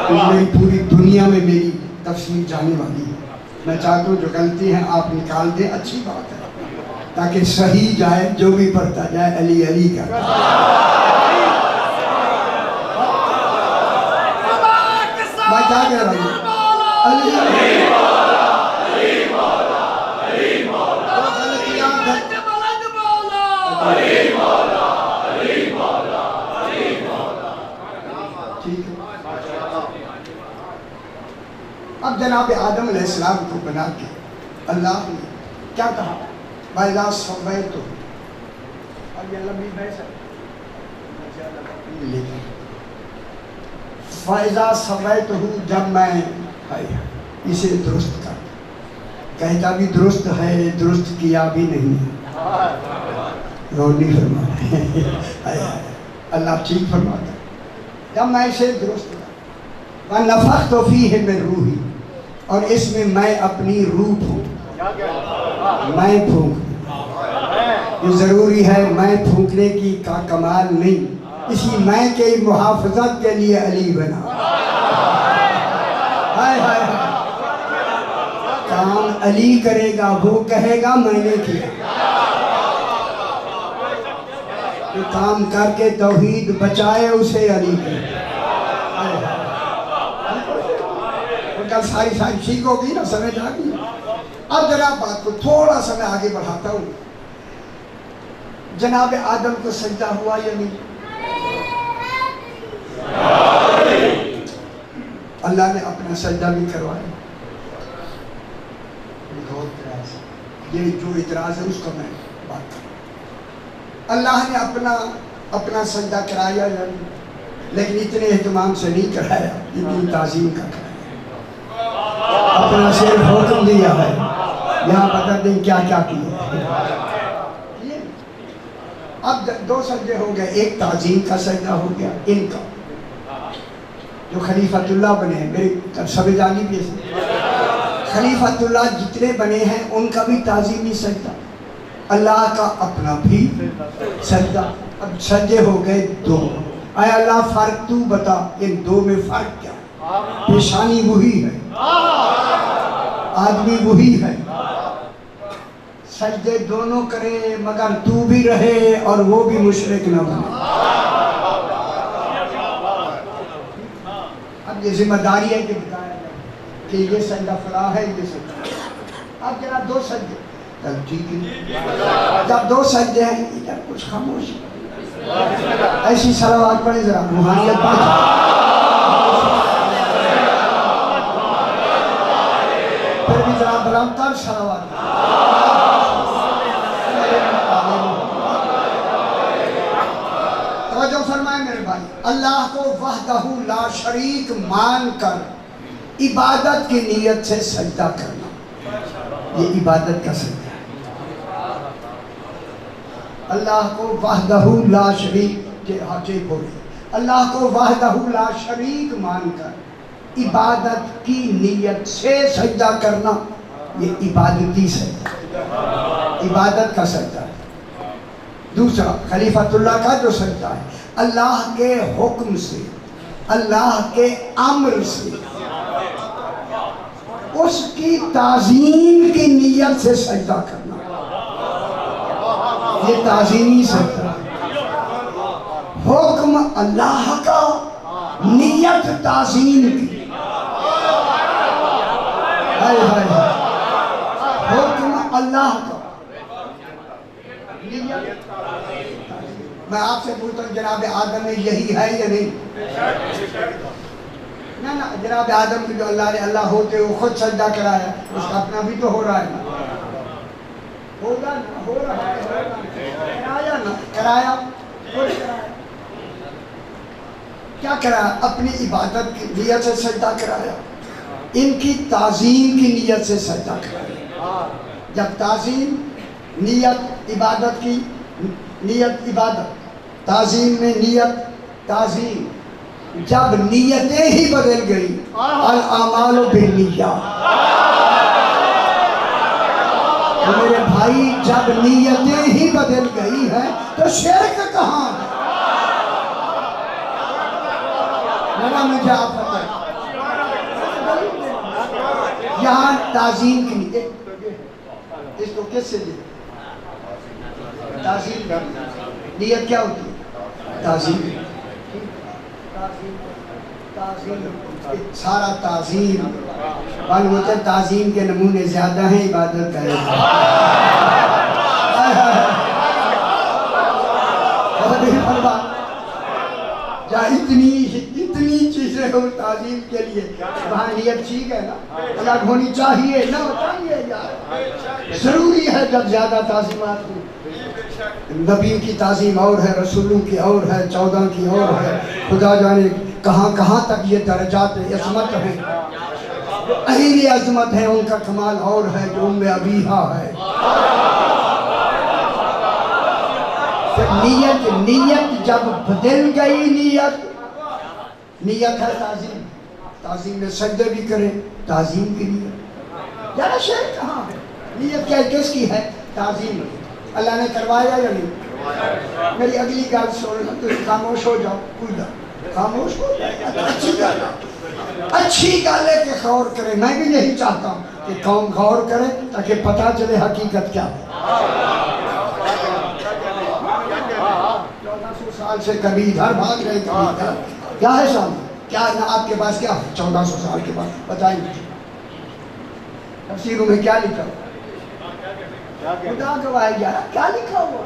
میری پوری دنیا میں میری تفسیر جانے والی ہے. میں چاہتا ہوں جو غلطی ہیں آپ نکال دیں، اچھی بات ہے، تاکہ صحیح جائے، جو بھی پڑھتا جائے علی علی کا. میں کیا کہہ رہا ہوں؟ علی علی اب جناب آدم علیہ السلام کو بنا کے اللہ نے کیا کہا؟ وَإِذَا سَوَّيْتُهُ. اب یہ لمبی بحث ہے، وَإِذَا سَوَّيْتُهُ، جب میں اسے درست کر، کہتا بھی درست ہے، درست کیا بھی نہیں ہے. غور نہیں فرمایا، اللہ ٹھیک فرماتا ہے. جب میں اسے درست کر، وَنَفَخْتُ فِيهِ مِن رُوحِي، اور اس میں میں اپنی روح پھونک، میں پھونک. یہ ضروری ہے، میں پھونکنے کی کا کمال نہیں، اسی میں کے محافظت کے لیے علی بنا. ہائے ہائے ہائے، کام علی کرے گا، وہ کہے گا میں نے کیا. جو کام کر کے توحید بچائے اسے علی کے کل ساری سیکھ ہوگی نا، سمجھ آ گئی۔ اب جناب بات کو تھوڑا سا میں آگے بڑھاتا ہوں۔ جناب آدم کو سجدہ ہوا یا نہیں؟ اللہ نے اپنا سجدہ بھی کروایا۔ یہ جو اعتراض ہے اس کا میں بات کروں۔ اللہ نے اپنا سجدہ کرایا یا نہیں؟ لیکن اتنے اہتمام سے نہیں کرایا جتنی تعظیم کا کرایا۔ اپنا صرف حکم دیا ہے، یہاں بتا دیں کیا کیا کیا۔ اب دو سجدے ہو گئے، ایک تعظیم کا سجدہ ہو گیا ان کا، جو خلیفۃ اللہ بنے ہیں، میری سب جانی بھی خلیفۃ اللہ جتنے بنے ہیں ان کا بھی تعظیمی سجدہ، اللہ کا اپنا بھی سجدہ۔ اب سجدے ہو گئے دو، اے اللہ فرق تو بتا ان دو میں فرق کیا؟ پیشانی وہی ہے، آدمی وہی ہے، سجدے دونوں کرے مگر تو بھی رہے اور وہ بھی مشرک نہ بنے۔ اب یہ ذمہ داری ہے کہ بتایا جائے کہ یہ سجدہ فلاں ہے، یہ سجدہ۔ اب جناب دو سجدے، تب ٹھیک ہے، جب دو سجدے ہیں ادھر کچھ خاموشی، ایسی صلوات پڑھیں ذرا، روحانیت پڑھیں، پھر بھی ذرا بلند تر صلوات۔ توجہ فرمائے میرے بھائی، اللہ کو وحدہ لا شریک مان کر عبادت کی نیت سے سجدہ کرنا، یہ عبادت کا سجدہ ہے۔ اللہ کو وحدہ لا شریک کے حاجے بولے، اللہ کو وحدہ لا شریک مان کر عبادت کی نیت سے سجدہ کرنا، یہ عبادتی سجدہ، عبادت کا سجدہ ہے۔ دوسرا خلیفۃ اللہ کا جو سجدہ ہے، اللہ کے حکم سے، اللہ کے امر سے، اس کی تعظیم کی نیت سے سجدہ کرنا، یہ تعظیمی سجدہ ہے۔ حکم اللہ کا، نیت تعظیم کی، حکم اللہ کا، میں آپ سے پوچھتا ہوں جناب آدم میں یہی ہے یا نہیں؟ نہ جناب آدم کی جو اللہ نے اللہ ہوتے وہ خود سجدہ کرایا، اس کا اپنا بھی تو ہو رہا ہے، ہوگا نا، ہو رہا ہے، کرایا نا، کرایا کیا کرایا؟ اپنی عبادت کی نیت سے سجدہ کرایا، ان کی تعظیم کی نیت سے سجدہ کرایا۔ جب تعظیم، نیت عبادت کی، نیت عبادت، تعظیم میں نیت تعظیم، جب نیتیں ہی بدل گئی، الاعمال بالنیات، میرے بھائی جب نیتیں ہی بدل گئی ہیں تو شرک کہاں ہے؟ مجھے آپ بتائیں، یہاں تعظیم کی نیت، اس کو کس سے دے؟ تعظیم کا نیت کیا ہوتی ہے؟ تعظیم، سارا تعظیم، معلوم ہوتا ہے تعظیم کے نمونے زیادہ ہیں، عبادت کا جہاں اتنی چیزیں ہو تعظیم کے لیے، وہاں نیت ٹھیک ہے نا، الگ ہونی چاہیے نہ بتائیے یار، ضروری ہے جب زیادہ تعظیمات ہوں۔ نبی کی تعظیم اور ہے، رسولوں کی اور ہے، 14 کی اور ہے، خدا جانے کہاں کہاں تک یہ درجات عظمت ہیں، اہل عظمت ہیں، ان کا کمال اور ہے جو ام ابیہا ہے۔ نیت جب بدل گئی، نیت ہے تعظیم، تعظیم میں سجدے بھی کریں، تعظیم کی نیت، یار شرک کہاں ہے؟ نیت کیا کس کی ہے؟ تعظیم، اللہ نے کروایا یا نہیں؟ میری اگلی گال سن لو، تو خاموش ہو جاؤ، کوئی نہ خاموش ہو جائے، اچھی گال ہے کہ غور کرے، میں بھی یہی چاہتا ہوں کہ قوم غور کرے تاکہ پتہ چلے حقیقت کیا ہے۔ سال سے کبھی ادھر بھاگ رہے کبھی ادھر. کیا ہے سامنے؟ کیا ہے آپ کے پاس؟ کیا 1400 سال کے بعد بتائیں مجھے تفسیروں میں کیا لکھا ہوا؟ خدا گواہ ہے یار کیا لکھا ہوا؟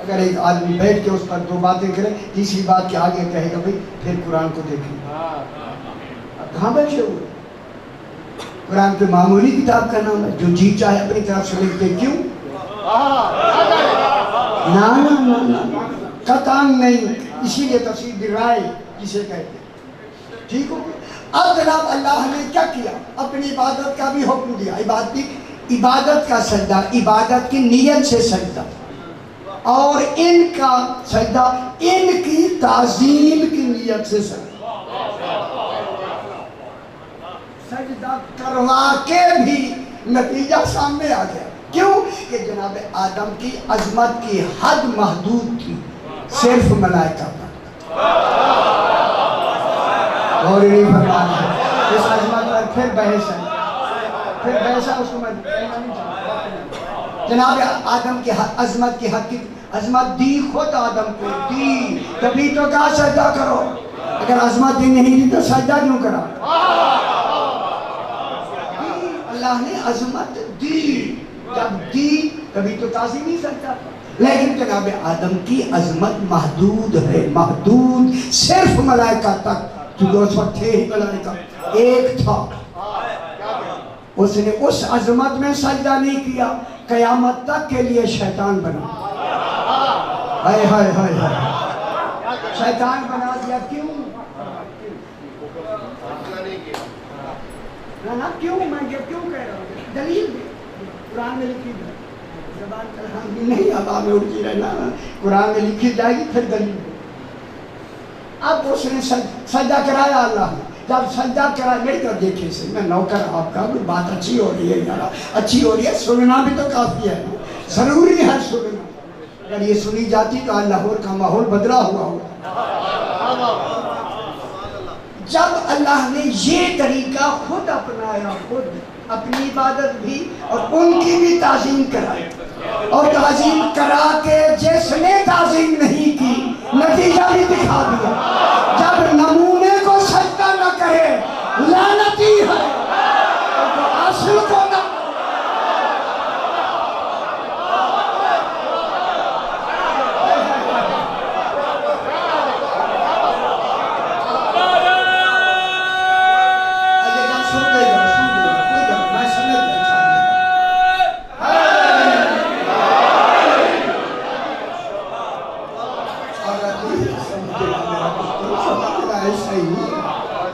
اگر ایک آدمی بیٹھ کے اس پر دو باتیں کرے تیسری بات کے آگے کہے گا بھئی پھر قرآن کو دیکھیں. اب کہاں بیٹھے ہوئے؟ قرآن پہ معمولی کتاب کا نام ہے، جو جی چاہے اپنی طرف سے لکھتے. کیوں؟ نا قطعاً نہیں. اسی لیے تفسیر بالرائے کسے کہتے ہیں. ٹھیک ہو گیا. اب جناب اللہ نے کیا کیا؟ اپنی عبادت کا بھی حکم دیا. عبادت کا سجدہ، عبادت کی نیت سے سجدہ، اور ان کا سجدہ ان کی تعظیم کی نیت سے سجدہ کروا کے بھی نتیجہ سامنے آ گیا. کیوں؟ کہ جناب آدم کی عظمت کی حد محدود تھی، صرف ملائکہ پر. اور نہیں فرمانا ہے اس عظمت پر پھر بحث ہے، پھر بحث ہے. اس کو میں جناب آدم کی عظمت کی حد کی عظمت دی خود آدم کو دی، کبھی تو کہا سجدہ کرو. اگر عظمت دی نہیں دی تو سجدہ کیوں کرا؟ اللہ نے عظمت دی، جب دی کبھی تو تعظیم نہیں سجدہ. لیکن جناب آدم کی عظمت محدود ہے، محدود صرف ملائکہ تک. کیونکہ اس وقت تھے ہی ملائکہ، ایک تھا. اس نے اس عظمت میں سجدہ نہیں کیا، قیامت تک کے لیے شیطان بنا. ہائے ہائے ہائے ہائے، شیطان بنا دیا. کیوں؟ نا کیوں؟ میں کیوں کہہ رہا ہوں؟ دلیل دے. قرآن میں لکھی ہے، زبان کلام بھی نہیں ہوا میں اڑتی رہنا، قرآن میں لکھی جائے گی پھر دلیل دے. اب اس نے سجدہ کرایا اللہ نے. جب سجدہ کرایا میری طرف دیکھیں سے، میں نوکر آپ کا، کوئی بات اچھی ہو رہی ہے یار، اچھی ہو رہی ہے، سننا بھی تو کافی ہے نا، ضروری ہے سننا. اگر یہ سنی جاتی تو لاہور کا ماحول بدلا ہوا ہوگا. جب اللہ نے یہ طریقہ خود اپنایا، خود اپنی عبادت بھی اور ان کی بھی تعظیم کرائی، اور تعظیم کرا کے جس نے تعظیم نہیں کی نتیجہ بھی دکھا دیا. جب نمونے کو سجدہ نہ کرے لعنتی ہے، تو اصل کو نہ.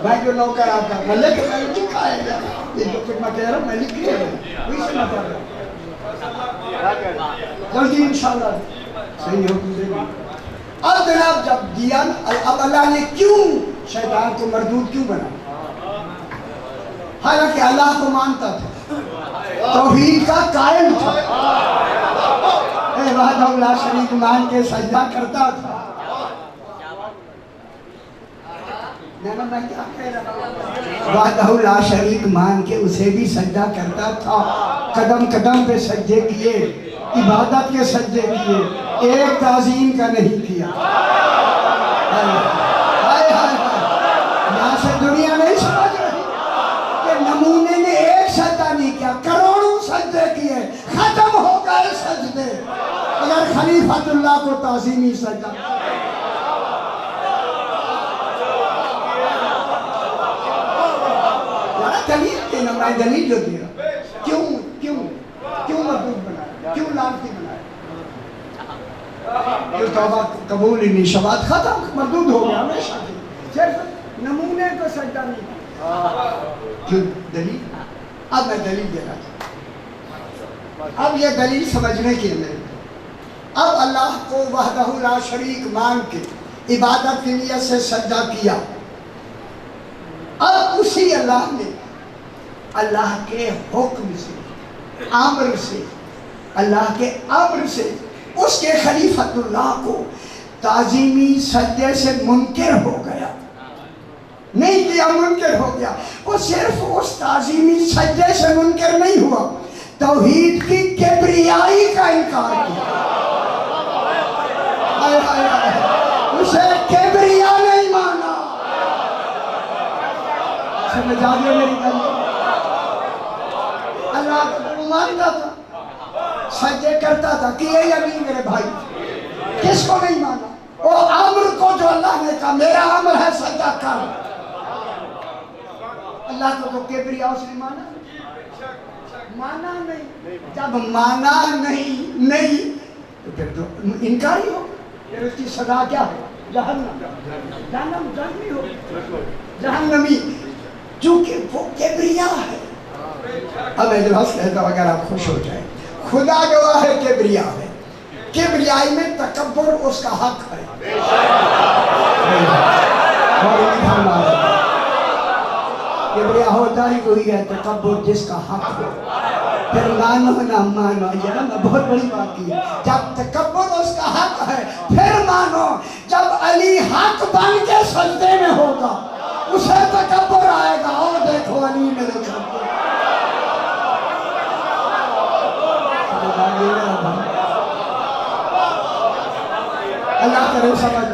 میں جو نوکر آپ کا ملک میں لکھا ہے، یہ جو کچھ میں کہہ رہا ہوں میں لکھ لیا ہے، وہی سے میں کر رہا ہوں. جلدی انشاءاللہ صحیح حکم دے گی. اب جناب جب دیا، اب اللہ نے کیوں شیطان کو مردود کیوں بنا؟ حالانکہ اللہ کو مانتا تھا، توحید کا قائل تھا، وحدہ لا شریک مان کے سجدہ کرتا تھا. میں کیا کہہ رہا ہوں؟ وحدہ لا شریک مان کے اسے بھی سجدہ کرتا تھا. قدم قدم پہ سجدے کیے، عبادت کے سجدے کیے، ایک تعظیم کا نہیں کیا. یہاں سے دنیا نہیں سمجھ رہی کہ نمونے نے ایک سجدہ نہیں کیا، کروڑوں سجدے کیے، ختم ہو گئے سجدے. اگر خلیفۃ اللہ کو تعظیمی سجدہ دلیل دینا، میں دلیل جو دے رہا. کیوں مردود بنایا؟ کیوں لعنتی بنایا؟ کیوں توبہ قبول ہی نہیں، شبات ختم، مردود ہو گیا ہمیشہ کی. صرف نمونے کو سجدہ نہیں کیا. کیوں؟ دلیل. اب میں دلیل دے رہا تھا. اب یہ دلیل سمجھنے کی ہے. اب اللہ کو وحدہ لا شریک مان کے عبادت کی نیت سے سجدہ کیا. اب اسی اللہ نے اللہ کے حکم سے، امر سے، اللہ کے امر سے اس کے خلیفۃ اللہ کو تعظیمی سجدے سے منکر ہو گیا. نہیں کیا، منکر ہو گیا. وہ صرف اس تعظیمی سجدے سے منکر نہیں ہوا، توحید کی کبریائی کا انکار کیا. اس سمجھ آ گئی میری گل؟ اللہ کو مانتا تھا، سجدے کرتا تھا، کیے یا نہیں میرے بھائی؟ کس کو نہیں مانا؟ وہ امر کو جو اللہ نے کہا میرا امر ہے سجدہ کر، اللہ کو تو کبریا اس نے مانا نہیں۔ جب مانا نہیں تو پھر تو انکاری ہو، پھر اس کی سزا کیا ہے؟ جہنم جہنمی ہو، جہنمی، چونکہ وہ کبریا ہے۔ اب میں جب کہتا ہوں اگر آپ خوش ہو جائیں، خدا گواہ ہے کبریا ہے، کبریائی میں تکبر اس کا حق ہے۔ کبریا ہوتا ہی وہی ہے، تکبر جس کا حق ہو۔ پھر مانو نہ مانو، یہ نا بہت بڑی بات کی ہے، جب تکبر اس کا حق ہے پھر مانو۔ جب علی حق بن کے سجدے میں ہوگا اسے تکبر آئے گا، اور دیکھو علی میرے سجدے۔ اللہ کرے سمجھ۔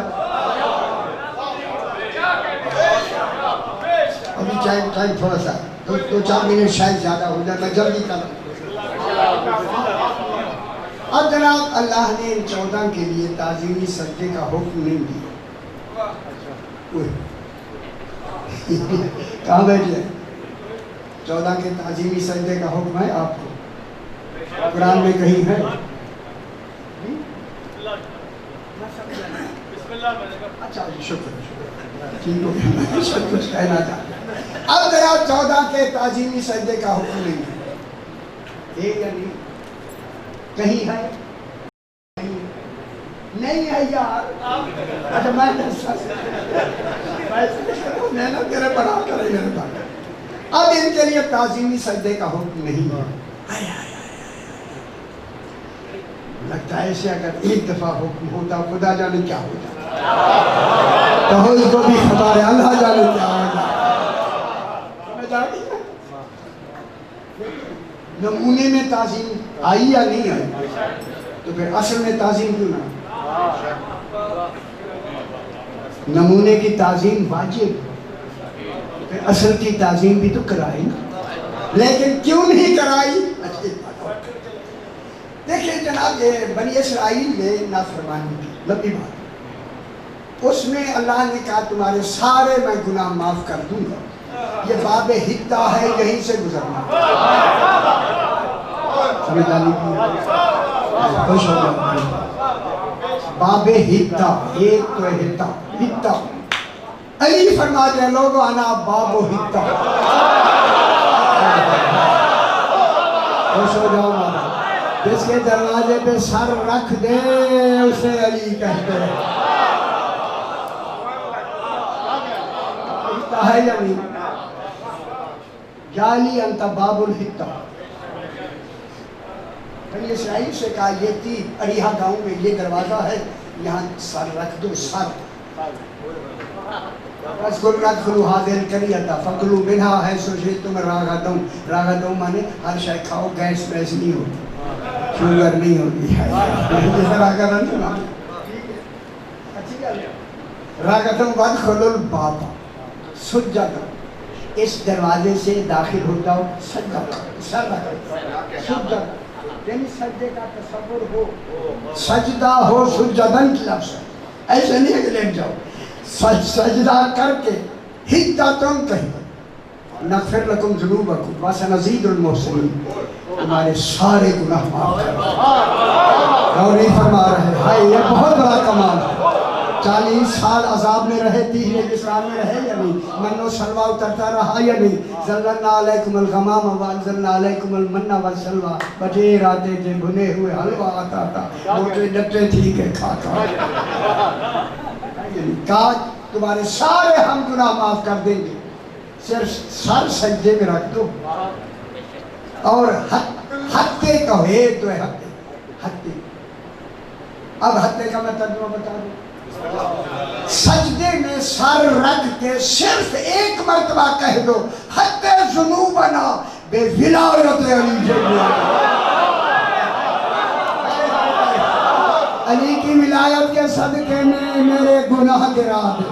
ابھی ٹائم تھوڑا سا، دو چار منٹ شاید زیادہ ہو جائے، میں جلدی کروں۔ اب جناب اللہ نے ان 14 کے لیے تعظیمی سجدے کا حکم نہیں دیا۔ کہاں بیٹھے؟ 14 کے تعظیمی سجدے کا حکم ہے آپ کو، قرآن میں کہیں ہے؟ اچھا شکر ٹھیک ہو گیا، کچھ کہنا چاہتا۔ اب جناب 14 کے تعظیمی سجدے کا حکم نہیں ہے، یا نہیں؟ کہیں ہے؟ نہیں ہے یار۔ اچھا میں نے تیرے بڑا کرے میرے بات۔ اب ان کے لیے تعظیمی سجدے کا حکم نہیں ہے۔ لگتا ہے اسے اگر ایک دفعہ حکم ہوتا خدا جانے کیا ہوتا، تو اس کو بھی خبر ہے اللہ جانے کیا ہوگا۔ نمونے میں تعظیم آئی یا نہیں آئی؟ تو پھر اصل میں تعظیم کیوں نہ؟ نمونے کی تعظیم واجب، پھر اصل کی تعظیم بھی تو کرائی نا، لیکن کیوں نہیں کرائی؟ دیکھیں جناب یہ بنی اسرائیل نے نافرمانی کی، لمبی بات، اس میں اللہ نے کہا تمہارے سارے میں گناہ معاف کر دوں گا۔ یہ باب حتہ ہے، یہیں سے گزرنا۔ سمجھ آنی کی خوش ہو گیا۔ باب حتہ، ایک تو حتہ علی فرماتے ہیں لوگو انا باب حتہ۔ خوش ہو جاؤ مانا، جس کے دروازے پہ سر رکھ دے اسے علی کہتے ہیں۔ حتہ ہے یا نہیں؟ یا علی انت باب الحتہ۔ بنی اسرائیل سے کہا یہ تھی اریحا گاؤں میں یہ دروازہ ہے، یہاں سر رکھ دو، سر۔ فَاسْكُلْ رَدْخُلُوا هَذِهِ الْقَرْيَةَ فَكُلُوا مِنْهَا حَيْثُ شِئْتُمْ رَغَدًا۔ راغدوں مانے ہر شے کھاؤ، گیس ویس نہیں ہوتی، شوگر نہیں ہوتی ہے۔ راغدہ نہیں مانے اچھی گل ہے۔ راغدوں وَادْخُلُوا الْبَابَ سُجَّدًا، اس دروازے سے داخل ہوتا ہو سجدہ سر رکھ سجدہ، یعنی سجدے کا تصور ہو، سجدہ ہو، سجدن کی لفظ ہے، ایسے نہیں ہے کہ لیٹ جاؤ، سجدہ کر کے حتتم کہیں نغفر لکم ذنوبکم وسنزید المحسنین، تمہارے سارے گناہ معاف کر۔ اور نہیں فرما رہے ہائے یہ بہت بڑا کمال ہے۔ 40 سال عذاب میں رہے، 30 ریگستان میں رہے یا نہیں؟ من و سلوہ اترتا رہا یا نہیں؟ ذللنا علیکم الغمام وانزلنا علیکم المن والسلوہ، بٹیر آتے تھے، بھنے ہوئے حلوہ آتا تھا، موٹے ڈٹے تھی کہ کھاتا۔ کہا تمہارے سارے ہم گناہ معاف کر دیں گے، صرف سر سجدے میں رکھ دو۔ اور ہتے کہو، ایک تو ہے ہتے۔ اب ہتے کا میں ترجمہ بتا دوں، سجدے میں سر رکھ کے صرف ایک مرتبہ کہہ دو حتی ذنوبنا بے ولایت علی جل۔ علی کی ولایت کے صدقے میں میرے گناہ گرا دے۔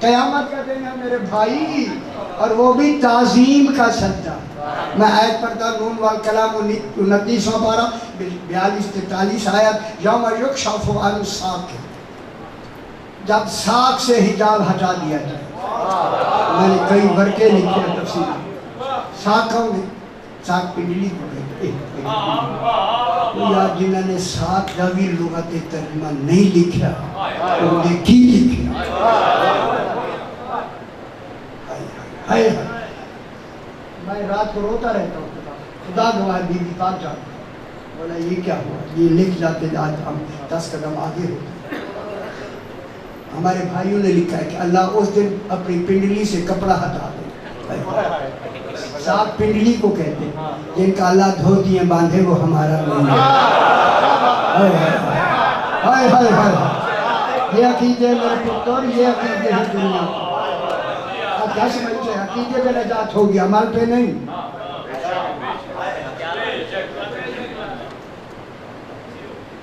قیامت کا دن ہے میرے بھائی، اور وہ بھی تعظیم کا سجدہ۔ میں آیت پڑھتا نون والکلام 29واں پارہ 42-43 آیت، یوم یکشف عن ساق، جب ساق سے حجاب ہٹا دیا جائے۔ میں نے کئی برقے لکھے ہیں تفسیر میں۔ ساق کون ہے؟ ساق پنڈلی کو کہتے ہیں۔ وہ یار جنہوں نے ساق کا بھی لغت ترجمہ نہیں لکھا، انہوں نے کی لکھا؟ ہائے میں رات کو روتا رہتا ہوں، خدا گواہ بی بی پاک جاتا ہوں، بولا یہ کیا ہوا؟ یہ لکھ جاتے آج ہم 10 قدم آگے ہوتے۔ ہمارے بھائیوں نے لکھا ہے کہ اللہ اس دن اپنی پنڈلی سے کپڑا ہٹا دے۔ ساق پنڈلی کو کہتے ہیں، جن کا اللہ دھوتیاں باندھے وہ ہمارا نہیں ہے۔ ہائے ہائے ہائے، یہ عقیدے میرے پتر، یہ عقیدے ہیں دنیا کو۔ اب کیا سمجھتے ہیں؟ عقیدے پہ نجات ہوگی، عمل پہ نہیں۔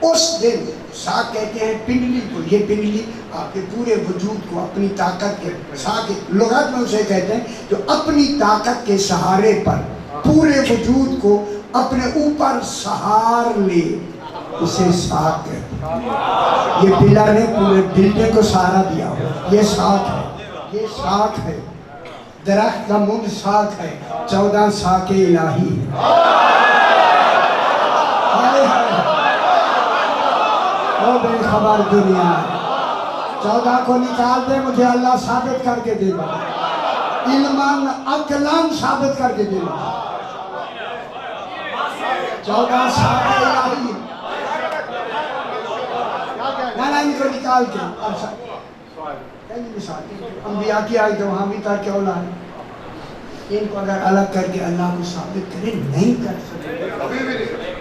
اس دن ساق کہتے ہیں پنڈلی کو، یہ پنڈلی آپ کے پورے وجود کو اپنی طاقت کے ساق لغت میں اسے کہتے ہیں جو اپنی طاقت کے سہارے پر پورے وجود کو اپنے اوپر سہار لے، اسے ساق کہتے ہیں۔ یہ پلر نے پورے بلڈنگ کو سہارا دیا ہو، یہ ساق ہے، یہ ساق ہے۔ درخت کا مند ساق ہے، 14 ساق الہی ہے۔ وہ بے خبر دنیا، 14 کو نکال دے، مجھے اللہ ثابت کر کے دے گا، علماً عقلاً ثابت کر کے دے گا۔ 14 ساق الہی، نانا ان کو نکال کے انبیاء کی آئی تو وہاں بھی تھا کہ اولاد، ان کو اگر الگ کر کے اللہ کو ثابت کرے نہیں کر سکتے،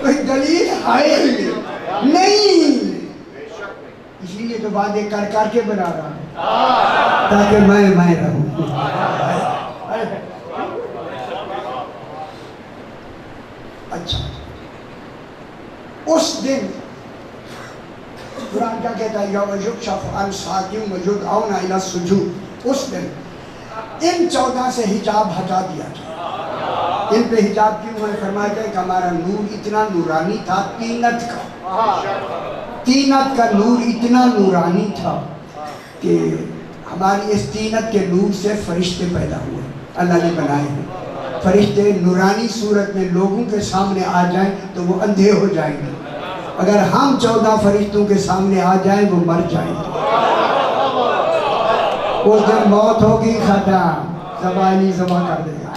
کوئی دلیل ہے نہیں، اس لیے تو باتیں کر کر کے بنا رہا ہے تاکہ میں رہوں۔ اچھا، اس دن قرآن کیا کہتا ہے؟ یوم یکشف عن ساق ویدعون الی السجود، اس دن ان 14 سے حجاب ہٹا دیا جائے۔ ان پہ حجاب کیوں؟ میں فرمایا کہ ہمارا نور اتنا نورانی تھا، تینت کا نور اتنا نورانی تھا کہ ہماری اس تینت کے نور سے فرشتے پیدا ہوئے، اللہ نے بنائے ہیں۔ فرشتے نورانی صورت میں لوگوں کے سامنے آ جائیں تو وہ اندھے ہو جائیں گے، اگر ہم 14 فرشتوں کے سامنے آ جائیں وہ مر جائیں گے۔ اس دن موت ہوگی ختم، زبانی ذبح کر دے گا،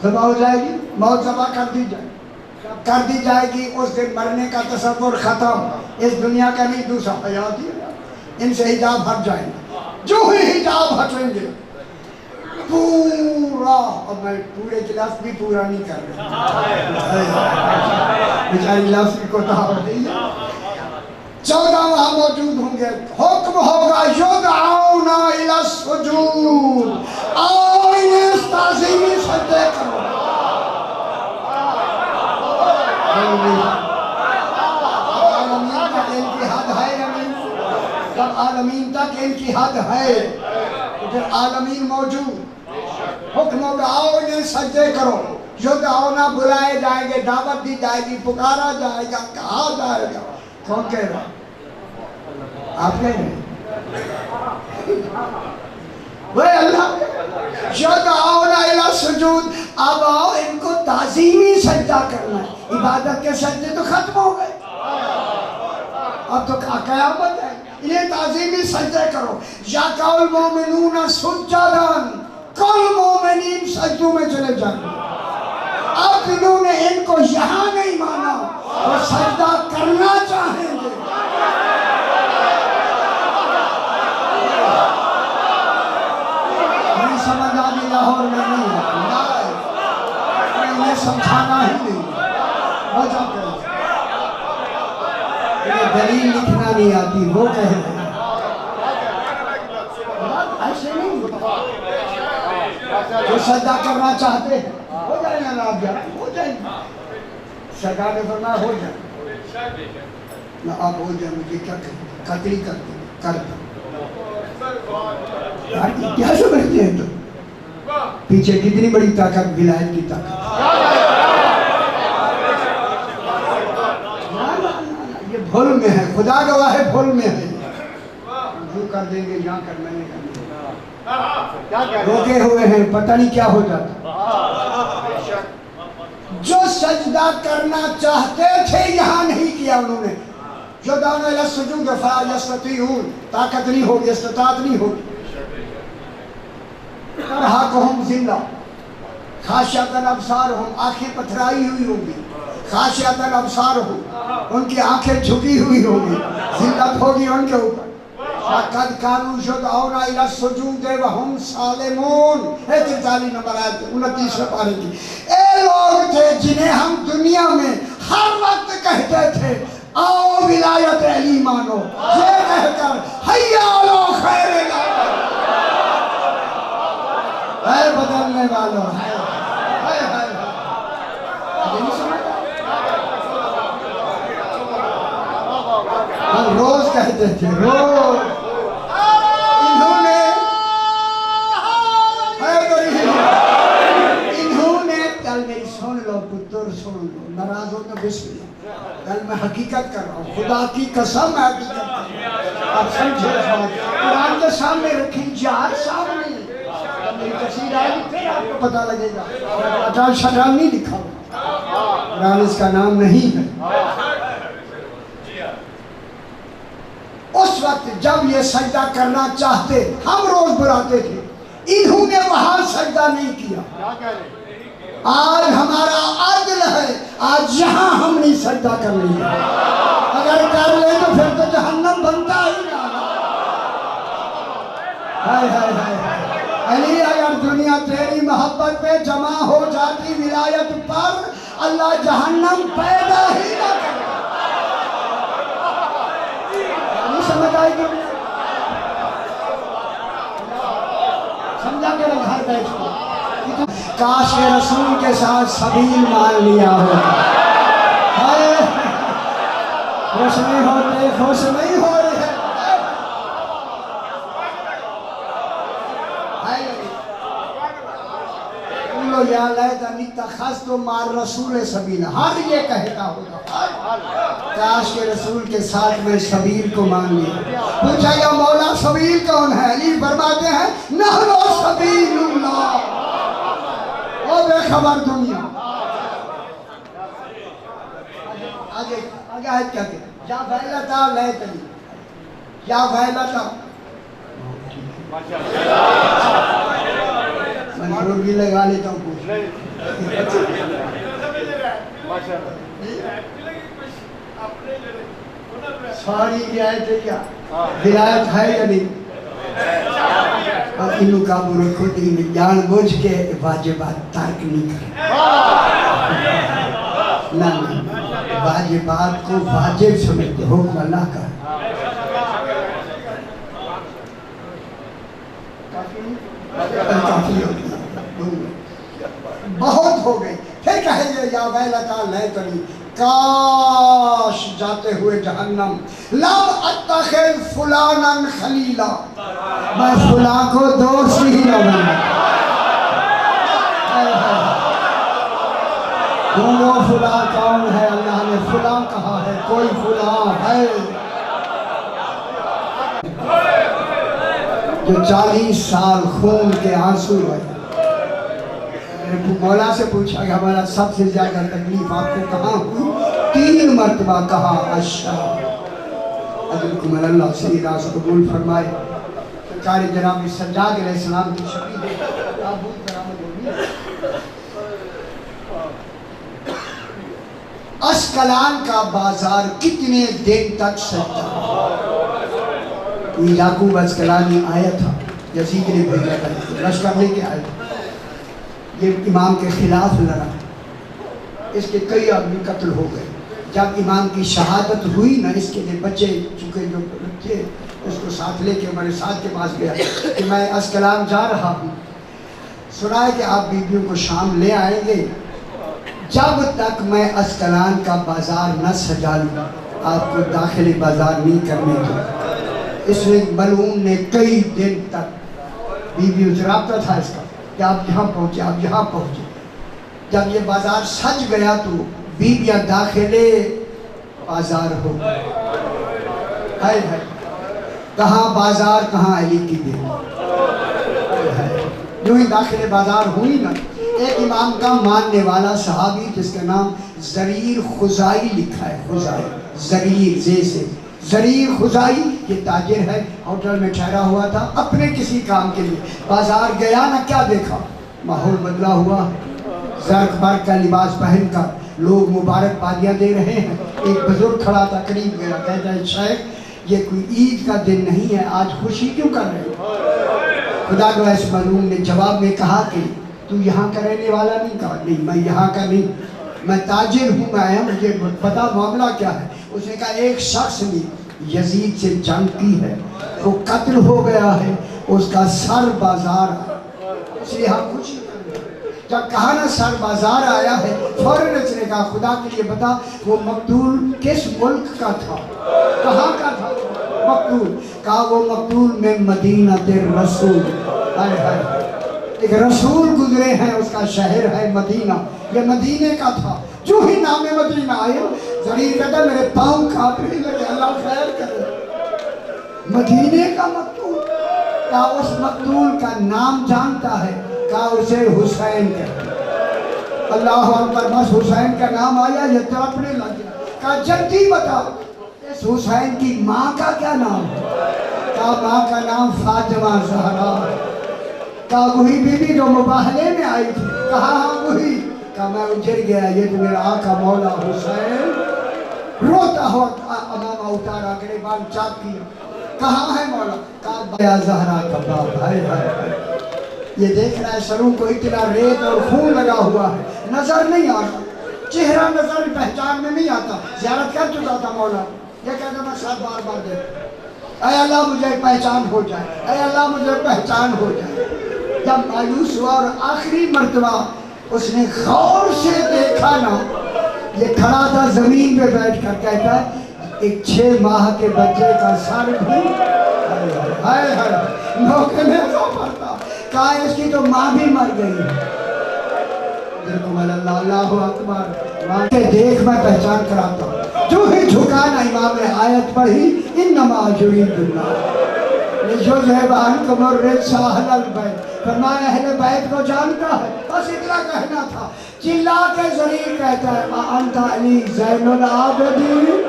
ذبح ہو جائے گی، موت ذبح کر دی جائے گی۔ اس دن مرنے کا تصور ختم، اس دنیا کا نہیں، دوسرا حیات ہی ہے۔ ان سے حجاب ہٹ جائیں گے، جو ہی حجاب ہٹیں گے پورا، اب میں پورے کلاس بھی پورا نہیں کر رہا، بیچاری لفظ کی کوتاہی ہو رہی ہے۔ 14 وہاں موجود ہوں گے، حکم ہوگا یدعون الی السجود، آؤ انہیں تعظیمی سجدے کرو۔ عالمین تک ان کی حد ہے یا نہیں؟ جب عالمین تک ان کی حد ہے تو پھر عالمین موجود، حکم ہوگا آؤ انہیں سجدے کرو۔ یدعون بلائے جائیں گے، دعوت دی جائے گی، پکارا جائے گا، کہا جائے گا۔ کون کہہ رہا؟ آپ کہہ رہے ہیں وہ اللہ یدعون الی السجود، اب آؤ ان کو تعظیمی سجدہ کرنا ہے۔ عبادت کے سجدے تو ختم ہو گئے، اب تو قیامت ہے، انہیں تعظیمی سجدے کرو۔ یا قول مومنون سجداً، کل مومنین سجدوں میں چلے جائیں گے۔ اب انہوں نے ان کو یہاں نہیں مانا، وہ سجدہ کرنا چاہیں گے۔ نہیں سمجھ آگے لاہور میں نہیں ہے، انہیں سمجھانا ہی نہیں، وجہ کریں۔ انہیں دلیل لکھنا نہیں آتی، وہ کہہ رہے ہیں ایسے نہیں ہوتا۔ جو سجدہ کرنا چاہتے ہیں ہو جائے گا، آپ جائیں ہو جائے گا، سرکار نے فرمایا ہو جائے نہ، آپ ہو جائیں، مجھے کیا قتل کر دیں، کر دیں۔ کیا سمجھتے ہیں تم؟ پیچھے کتنی بڑی طاقت، ولایت کی طاقت. یہ بھول میں ہے، خدا گواہ ہے، بھول میں ہے. جو کر دیں گے یہاں کر میں نے روکے ہوئے ہیں، پتہ نہیں کیا ہو جاتا. جو سجدہ کرنا چاہتے تھے یہاں نہیں کیا انہوں نے. جو دانو الى السجود فلا یستطیعون، طاقت نہیں ہوگی، استطاعت نہیں ہوگی. ترہقہم ذلہ خاشعۃ ابصارہم، آنکھیں پتھرائی ہوئی ہوگی. خاشعۃ ابصارہم، ان کی آنکھیں جھکی ہوئی ہوگی، ذلت ہوگی ان کے اوپر. لقد كانوا يدعون الى السجود وهم سالمون. 43 نمبر آیت 29 پارے کی. اے لوگ تھے جنہیں ہم دنیا میں ہر وقت کہتے تھے آؤ ولایت علی مانو، یہ کہہ کر حیا علی خیر العمل. اے بدلنے والوں، ہم روز کہتے تھے، روز انہوں نے کل میری سن لو پتر، سن لو، ناراض ہو تو بسم اللہ. کل میں حقیقت کر رہا ہوں، خدا کی قسم میں حقیقت کر رہا ہوں. آپ سمجھے اس بات؟ قرآن کے سامنے رکھیں، جہاد سامنے. میری تفسیر آئے گی پھر آپ کو پتہ لگے گا. اٹال شٹال نہیں لکھا ہوا، قرآن اس کا نام نہیں ہے. اس وقت جب یہ سجدہ کرنا چاہتے ہم روز بلاتے تھے، انہوں نے وہاں سجدہ نہیں کیا. آج ہمارا عدل ہے، آج یہاں ہم نہیں سجدہ کر رہے ہیں. اگر کر لیں تو پھر تو جہنم بنتا ہی نہ. ہائے ہائے ہائے علی، اگر دنیا تیری محبت پہ جمع ہو جاتی ولایت پر، اللہ جہنم پیدا ہی نہ کرے. سمجھ آئے گی؟ سمجھا کے لوگ گھر بیٹھ کو. کاش کے رسول کے ساتھ سبیل مان لیا ہو. خوش نہیں ہوتے، خوش نہیں ہو رہے ہیں. یا لیتنی اتخذت مع الرسول سبیلا، ہر یہ کہتا ہوگا کاش کے رسول کے ساتھ میں سبیل کو مان لیا. پوچھا یا مولا سبیل کون ہے؟ علی فرماتے ہیں نحن سبیل اللہ. وہ بے خبر دنیا. آگے آیت کہتے ہیں یا ویلتا لیتنی، یا ویلتا. منظور بھی لگا لیتا ہوں پوچھ. ساری کی آیت ہے کیا؟ ولایت ہے یا نہیں؟ اور انہوں کا برے خود ہی جان بوجھ کے واجبات ترک نہیں کریں. نہ واجبات کو واجب سمجھتے، حکم اللہ کا. کافی ہو گئی، بہت ہو گئی. پھر کہیں گے یا ویلتا لیتنی، کاش جاتے ہوئے جہنم، لم اتخذ فلانا خلیلا، میں فلاں کو دوست ہی نہ بنا. ڈھونڈو فلاں کون ہے؟ اللہ نے فلاں کہا ہے، کوئی فلاں ہے جو 40 سال خون کے آنسو ہوئے. مولا سے پوچھا کہ ہمارا سب سے زیادہ تکلیف آپ کو کہاں ہوئی؟ 3 مرتبہ کہا اشہا. اجرکم اللہ صحیح راز قبول فرمائے. قاری جناب سجاد علیہ السلام کی شبیہ ہے. اسکلان کا بازار کتنے دن تک سجدہ. یعقوب اسکلانی آیا تھا، یزید نے بھیجا تھا، لشکر لے کے آیا. یہ امام کے خلاف لڑا، اس کے کئی آدمی قتل ہو گئے. جب امام کی شہادت ہوئی نا، اس کے لیے بچے چکے جو تھے اس کو ساتھ لے کے ہمارے ساتھ کے پاس گیا کہ میں اسکلان جا رہا ہوں. سنا ہے کہ آپ بیویوں کو شام لے آئیں گے، جب تک میں اسکلان کا بازار نہ سجا لوں آپ کو داخلی بازار نہیں کرنے دوں. اس ملعون نے کئی دن تک بیویوں سے رابطہ تھا اس کا کہ آپ یہاں پہنچے، آپ یہاں پہنچے. جب یہ بازار سج گیا تو بیویاں داخلے بازار ہو گئے. ہائے ہائے، کہاں بازار کہاں علی کی بیوی. جو ہی داخل بازار ہوئی نا، ایک امام کا ماننے والا صحابی جس کا نام زریر خزائی لکھا ہے، خزائی زریر زے سے، زریر خزائی، یہ تاجر ہے، ہوٹل میں ٹھہرا ہوا تھا اپنے کسی کام کے لیے. بازار گیا نا، کیا دیکھا؟ ماحول بدلا ہوا، زرق برق کا لباس پہن کر لوگ مبارک بادیاں دے رہے ہیں. ایک بزرگ کھڑا تھا، قریب گیا، کہتا ہے شیخ یہ کوئی عید کا دن نہیں ہے، آج خوشی کیوں کر رہے ہو؟ خدا کا اس معلوم نے جواب میں کہا کہ تو یہاں کا رہنے والا نہیں. کہا نہیں، میں یہاں کا نہیں، میں تاجر ہوں، میں آیا، مجھے پتا معاملہ کیا ہے. اس نے کہا ایک شخص نے یزید سے جنگ کی ہے، وہ قتل ہو گیا ہے، اس کا سر بازار آیا، اس لیے ہم خوشی کر رہے ہیں. جب کہا نا سر بازار آیا ہے، فوراً اس نے کہا خدا کے لیے بتا وہ مقتول کس ملک کا تھا، کہاں کا تھا مقتول؟ کہا وہ مقتول میں مدینہ رسول. ہائے ہائے، ایک رسول گزرے ہیں، اس کا شہر ہے مدینہ، یہ مدینے کا تھا. جو ہی نام مدینہ آئے زریر کہتا میرے پاؤں کانپنے لگے، اللہ خیر کرے. مدینے کا مقتول، کہا اس مقتول کا نام جانتا ہے؟ کہا اسے حسین کہتے. اللہ اکبر، بس حسین کا نام آیا یہ تڑپنے لگ گیا. کہا جلدی بتا اس حسین کی ماں کا کیا نام ہے؟ کہا ماں کا نام فاطمہ زہرا. کہا وہی بی بی جو مباہلے میں آئی تھی؟ کہا ہاں وہی. کہا میں اجڑ گیا، یہ تو میرا آقا مولا حسین. روتا ہوا امامہ اتارا، گریبان چاک کیا، کہاں ہے مولا؟ کہا بیا زہرا کا باپ. ہائے ہائے ہائے، یہ دیکھ رہا ہے سروں کو اتنا ریت اور خون لگا ہوا ہے، نظر نہیں آتا، چہرہ نظر پہچان میں نہیں آتا. زیارت کر چکا تھا مولا، یہ کہتا میں ساتھ بار بار دیکھتا، اے اللہ مجھے پہچان ہو جائے، اے اللہ مجھے پہچان ہو جائے. جب مایوس ہوا اور آخری مرتبہ اس نے غور سے دیکھا نا، یہ کھڑا تھا زمین پہ بیٹھ کر، کہتا ہے ایک 6 ماہ کے بچے کا سر بھی. ہائے ہائے، موقع میں پڑتا، کہا اس کی تو ماں بھی مر گئی ہے. اللہ اکبر، وہاں کے دیکھ میں پہچان کراتا ہوں. جو ہی جھکانا امام نے آیت پڑھی انما یرید اللہ لیذھب عنکم الرجس اہل البیت، فرمایا اہل بیت کو جانتا ہے. بس اتنا کہنا تھا. چلا کے زریر کہتا ہے وانت علی زین العابدین.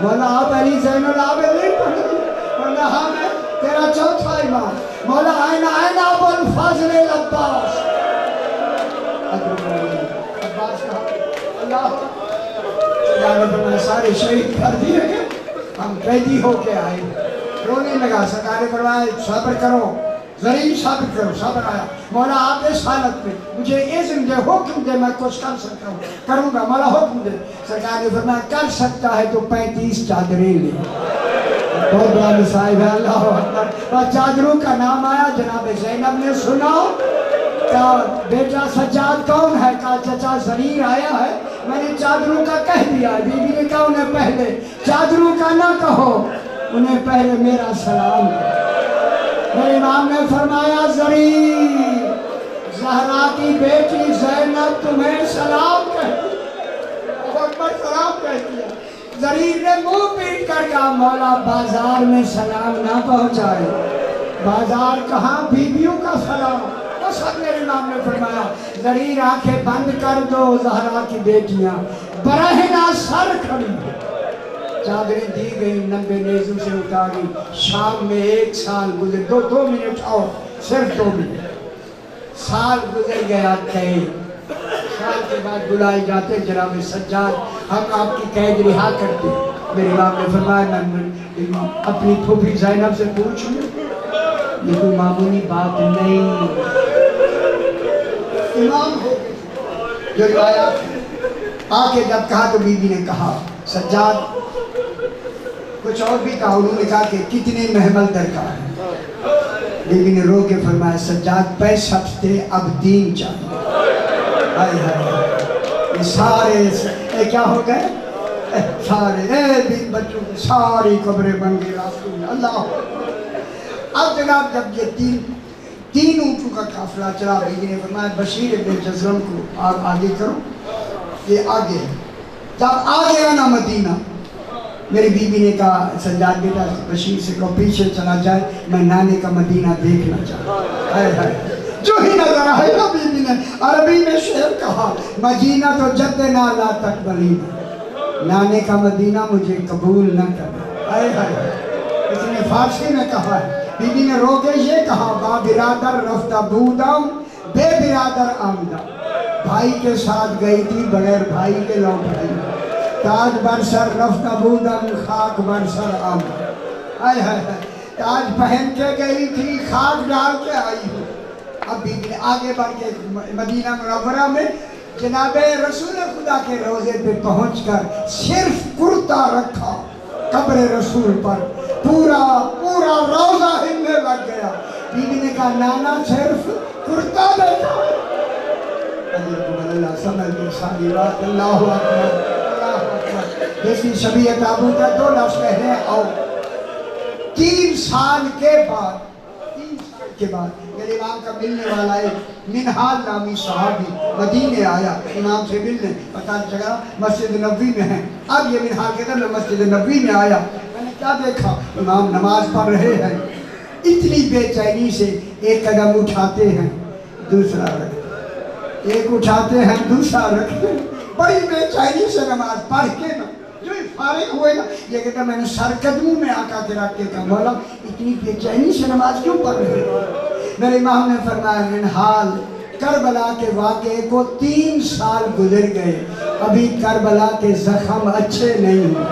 مولا آپ علی زین العابدین ورنہ ہمیں تیرا چوتھا امام مولا آئین ابو الفضل العباس. عباس کہا اللہ نے سارے شہید کر دیے گئے، ہم قیدی ہو کے آئے. رونے لگا. سرکار نے فرمایا صبر کرو زریر، صبر کرو. صبر آیا. مولا آپ اس حالت میں مجھے اذن دے، حکم دے، میں کچھ کر سکتا ہوں، کروں گا. مولا حکم دے. سرکار نے فرمایا کر سکتا ہے تو 35 چادریں لے. بہت بڑا صاحب ہے. اللہ اکبر. بس چادروں کا نام آیا. جناب زینب نے سنا، کہا بیٹا سجاد کون ہے؟ کہا چچا زریر آیا ہے، میں نے چادروں کا کہہ دیا. بی بی نے کہا انہیں پہلے چادروں کا نہ کہو، انہیں پہلے میرا سلام کرو. میرے امام نے فرمایا زریر زہرا کی بیٹی زینب تمہیں سلام کہتی. بہت بڑا سلام کہتی ہے. زریر نے منہ پیٹ کر کہا مولا بازار میں سلام نہ پہنچائے. بازار کہاں، بیویوں کا سلام. سب میرے امام نے فرمایا زریر آنکھیں بند کر دو، زہرا کی بیٹیاں برہنہ سر کھڑی. چادریں دی گئی، ننگے نیزوں سے اتاری. شام میں 1 سال گزر، 2 منٹ اور، صرف 2 منٹ. سال گزر گیا قید. سال کے بعد بلائے جاتے جناب سجاد ہم آپ کی قید رہا کرتے. میرے امام نے فرمایا میں اپنی پھوپھی زینب سے پوچھ لوں، یہ کوئی معمولی بات نہیں. امام ہو گئے جو روایات آکے جب کہا تو بی بی نے کہا سجاد کچھ اور بھی کہا. انہوں نے کہا کہ کتنے محمل درکار ہیں. بی بی نے رو کے فرمایا سجاد پیسہ تھے اب دین چاہیے. یہ سارے کیا ہو گئے؟ سارے بچوں کی ساری قبریں بن گئی رسول اللہ. اب جناب جب یہ تین اونٹوں کا قافلہ چلا، بیوی نے فرمایا بشیر ابن جزرم کو آپ آگے کرو، یہ آگے. جب آ گیا نا مدینہ، میری بیوی نے کہا سجاد بیٹا بشیر سے کہو پیچھے چلا جائے، میں نانے کا مدینہ دیکھنا چاہتا. جو ہی نظر آئے نا بیوی نے عربی میں شعر کہا، مدینہ تو جد لا تقبلینا، نانے کا مدینہ مجھے قبول نہ کرنا. اس نے فارسی میں کہا ہے. بیوی نے رو کے یہ کہا با برادر رفتہ بودم بے برادر آمدہ، بھائی کے ساتھ گئی تھی بغیر بھائی کے لوٹ آئی. تاج بر سر رفتہ بودم خاک بر سر آمدہ، تاج پہن کے گئی تھی خاک ڈال کے آئی ہوں. اب بیوی نے آگے بڑھ کے مدینہ منورہ میں جناب رسول خدا کے روزے پہ پہنچ کر صرف کرتا رکھا قبر رسول پر، پورا روزہ ہلنے لگ گیا. بیوی نے کہا نانا صرف کرتا دیکھا. اللہ سمجھ گئی ساری بات. اللہ اکبر اللہ اکبر. جیسی شبیہ تابوت کا 2 لفظ کہنے آؤ. 3 سال کے بعد میرے امام کا ملنے والا ایک منہال نامی صحابی مدینے آیا امام سے ملنے، پتہ چلا مسجد نبوی میں ہیں. اب یہ منہال کے در مسجد نبوی میں آیا. میں نے کیا دیکھا؟ امام نماز پڑھ رہے ہیں. اتنی بے چینی سے ایک قدم اٹھاتے ہیں دوسرا رکھتے، ایک اٹھاتے ہیں دوسرا رکھتے، بڑی بے چینی سے نماز پڑھ کے نا جو فارغ ہوئے نا یہ کہتا میں نے سر قدموں میں آقا کے رکھ کے کہا مولا اتنی بے چینی سے نماز کیوں پڑھ رہے ہو؟ میرے امام نے فرمایا منہال کربلا کے واقعے کو 3 سال گزر گئے، ابھی کربلا کے زخم اچھے نہیں ہوئے.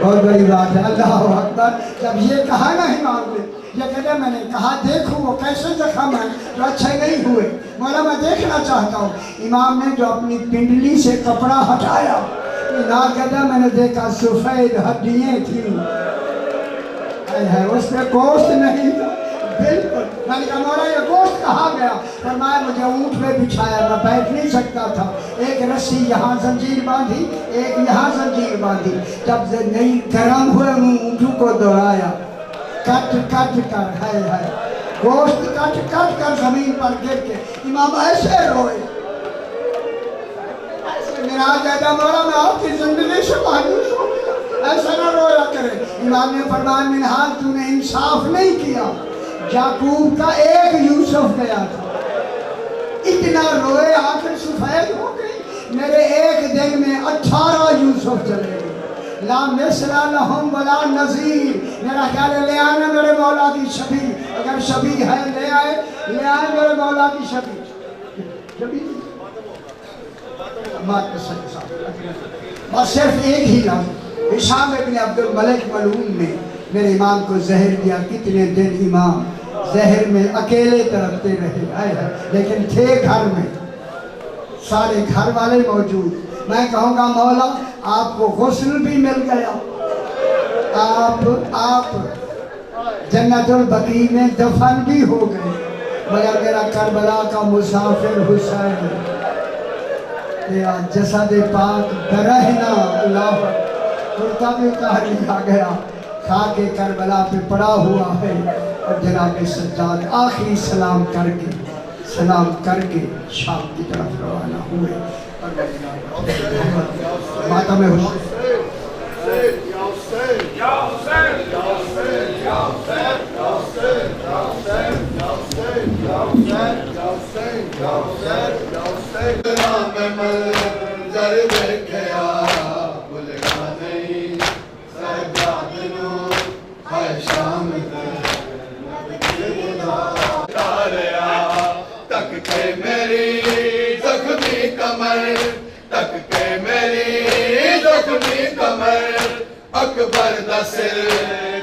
بہت بڑی بات ہے. اللہ اکبر. جب یہ کہا نا امام نے، یہ کہتا میں نے کہا دیکھو وہ کیسے زخم ہیں جو اچھے نہیں ہوئے، مولا میں دیکھنا چاہتا ہوں. امام نے جو اپنی پنڈلی سے کپڑا ہٹایا نا کہتا میں نے دیکھا سفید ہڈیاں تھیں، اس میں گوشت نہیں تھا. بالکل. میں نے کہا مولا یہ گوشت کہاں گیا؟ فرمایا مجھے اونٹ پہ بچھایا، میں بیٹھ نہیں سکتا تھا. ایک رسی یہاں زنجیر باندھی، ایک یہاں زنجیر باندھی. جب نہیں گرم ہوئے اونٹوں کو دوڑایا، کٹ کٹ کر ہے گوشت کٹ کٹ کر زمین پر گر کے امام ایسے روئے. میرا کہتا مولا میں آپ کی زندگی سے مایوس ہو گیا، ایسا نہ رویا کرے. امام نے فرمایا منہال تو نے انصاف نہیں کیا. یعقوب کا ایک یوسف گیا تھا، اتنا روئے آخر سفید ہو گئی. میرے ایک دن میں 18 یوسف چلے گئے. لا مثل لہم ولا نظیر. میرا خیال ہے لے آنا میرے مولا کی شبیہ، اگر شبیہ ہے لے آئے میرے مولا کی شبیہ. بس صرف ایک ہی لفظ. ہشام ابن عبد الملک ملعون نے میرے امام کو زہر دیا. کتنے دن امام زہر میں اکیلے تڑپتے رہے، لیکن تھے گھر میں سارے گھر والے موجود. میں کہوں گا مولا آپ کو غسل بھی مل گیا، آپ جنت البقیع میں دفن بھی ہو گئے، مگر میرا کربلا کا مسافر حسین تیرا جسد پاک برہنا اللہ کرتا بھی اتار لیا گیا، خاک کربلا پہ پڑا ہوا ہے. اور جناب سجاد آخری سلام کر کے شام کی طرف روانہ ہوئے. ماتم اکبر دا سر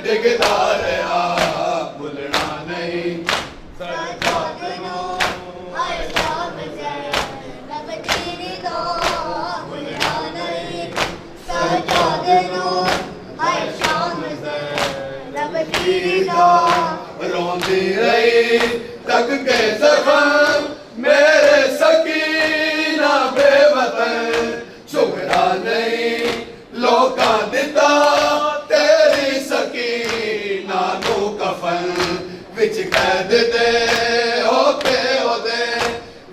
ڈگدا رہا بھولنا نہیں. سجاد نو ہر شام زینب تیری دو بھولنا نہیں. سجاد نو ہر شام زینب تیری دو روندی رہی تک کے زخم میرے سکینہ بے وطن. شکرا نہیں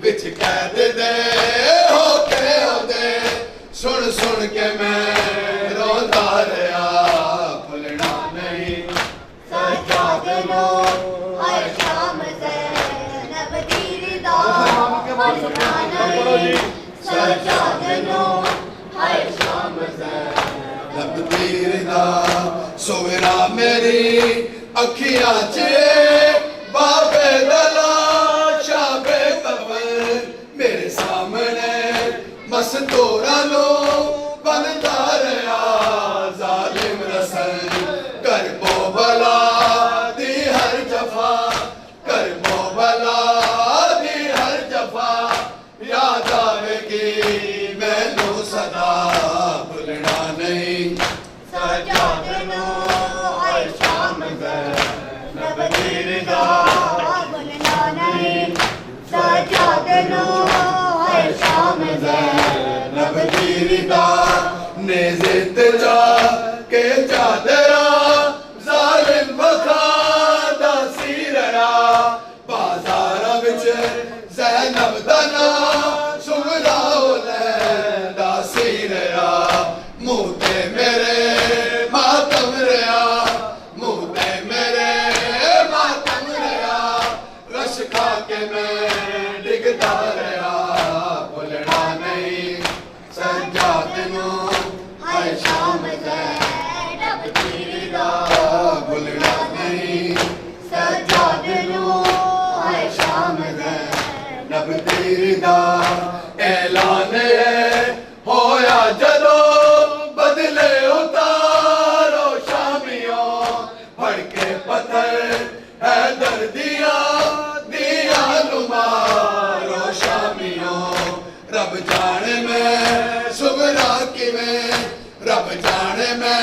بچ قید دے ہو دے سن سن کے میں روتا رہا بھولنا نہیں سجاد نو ہر شام زینب دی رضا بھولنا نہیں سجاد نو ہر شام رب دی رضا سویرا میری اکھیاں چے بابے دلا شابے قبر میرے سامنے مستورا نو بنتا رہا ظالم رسل کربو بلا دی ہر جفا کربو بلا دی ہر جفا یاد آئے گی مینوں صدا بھولنا نہیں سجاد نو ہر شام زینب دی رضا بھولنا نہیں سجاد نو ہر شام زینب دی رضا نیزے تے جا کے چادرا ظالم وکھا دا سی رہا بازاراں وچ زینب دا نام سغرا لیندا سی رہا منہ تے میرے ماتم رہا منہ تے میرے ماتم رہا رش کھا کے میں ڈگدا رہا بھولنا نہیں سجاد نو ہر شام زینب دی رضا بھولنا نہیں سجاد نو ہر شام نب دیدہ اعلان ہے ہویا جدو بدلے اتارو شامیوں پھڑ کے پتھر حیدر دیا نمارو شامیوں رب جانے میں سغرا کی میں رب جانے میں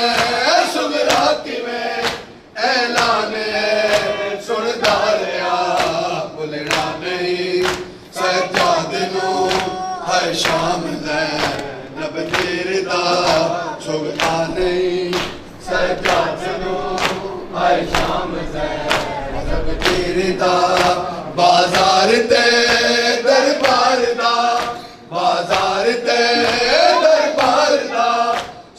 سغرا کی میں اعلان ہے سن داریا بھولنا نہیں سجاد نو ہر شام زینب دی رضا سغرا نہیں سجاد نو ہر شام زینب دی رضا بازار تے دربار دا بازار تے دربار دا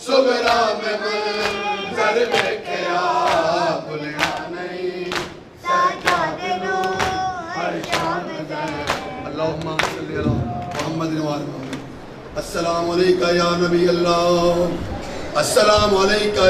سغرا میں منظر ویکھیا بھولنا نہیں سجاد نو ہر شام زینب اللہم صلی علی محمد و آل محمد. السلام علیکہ یا نبی اللہ، السلام علیکہ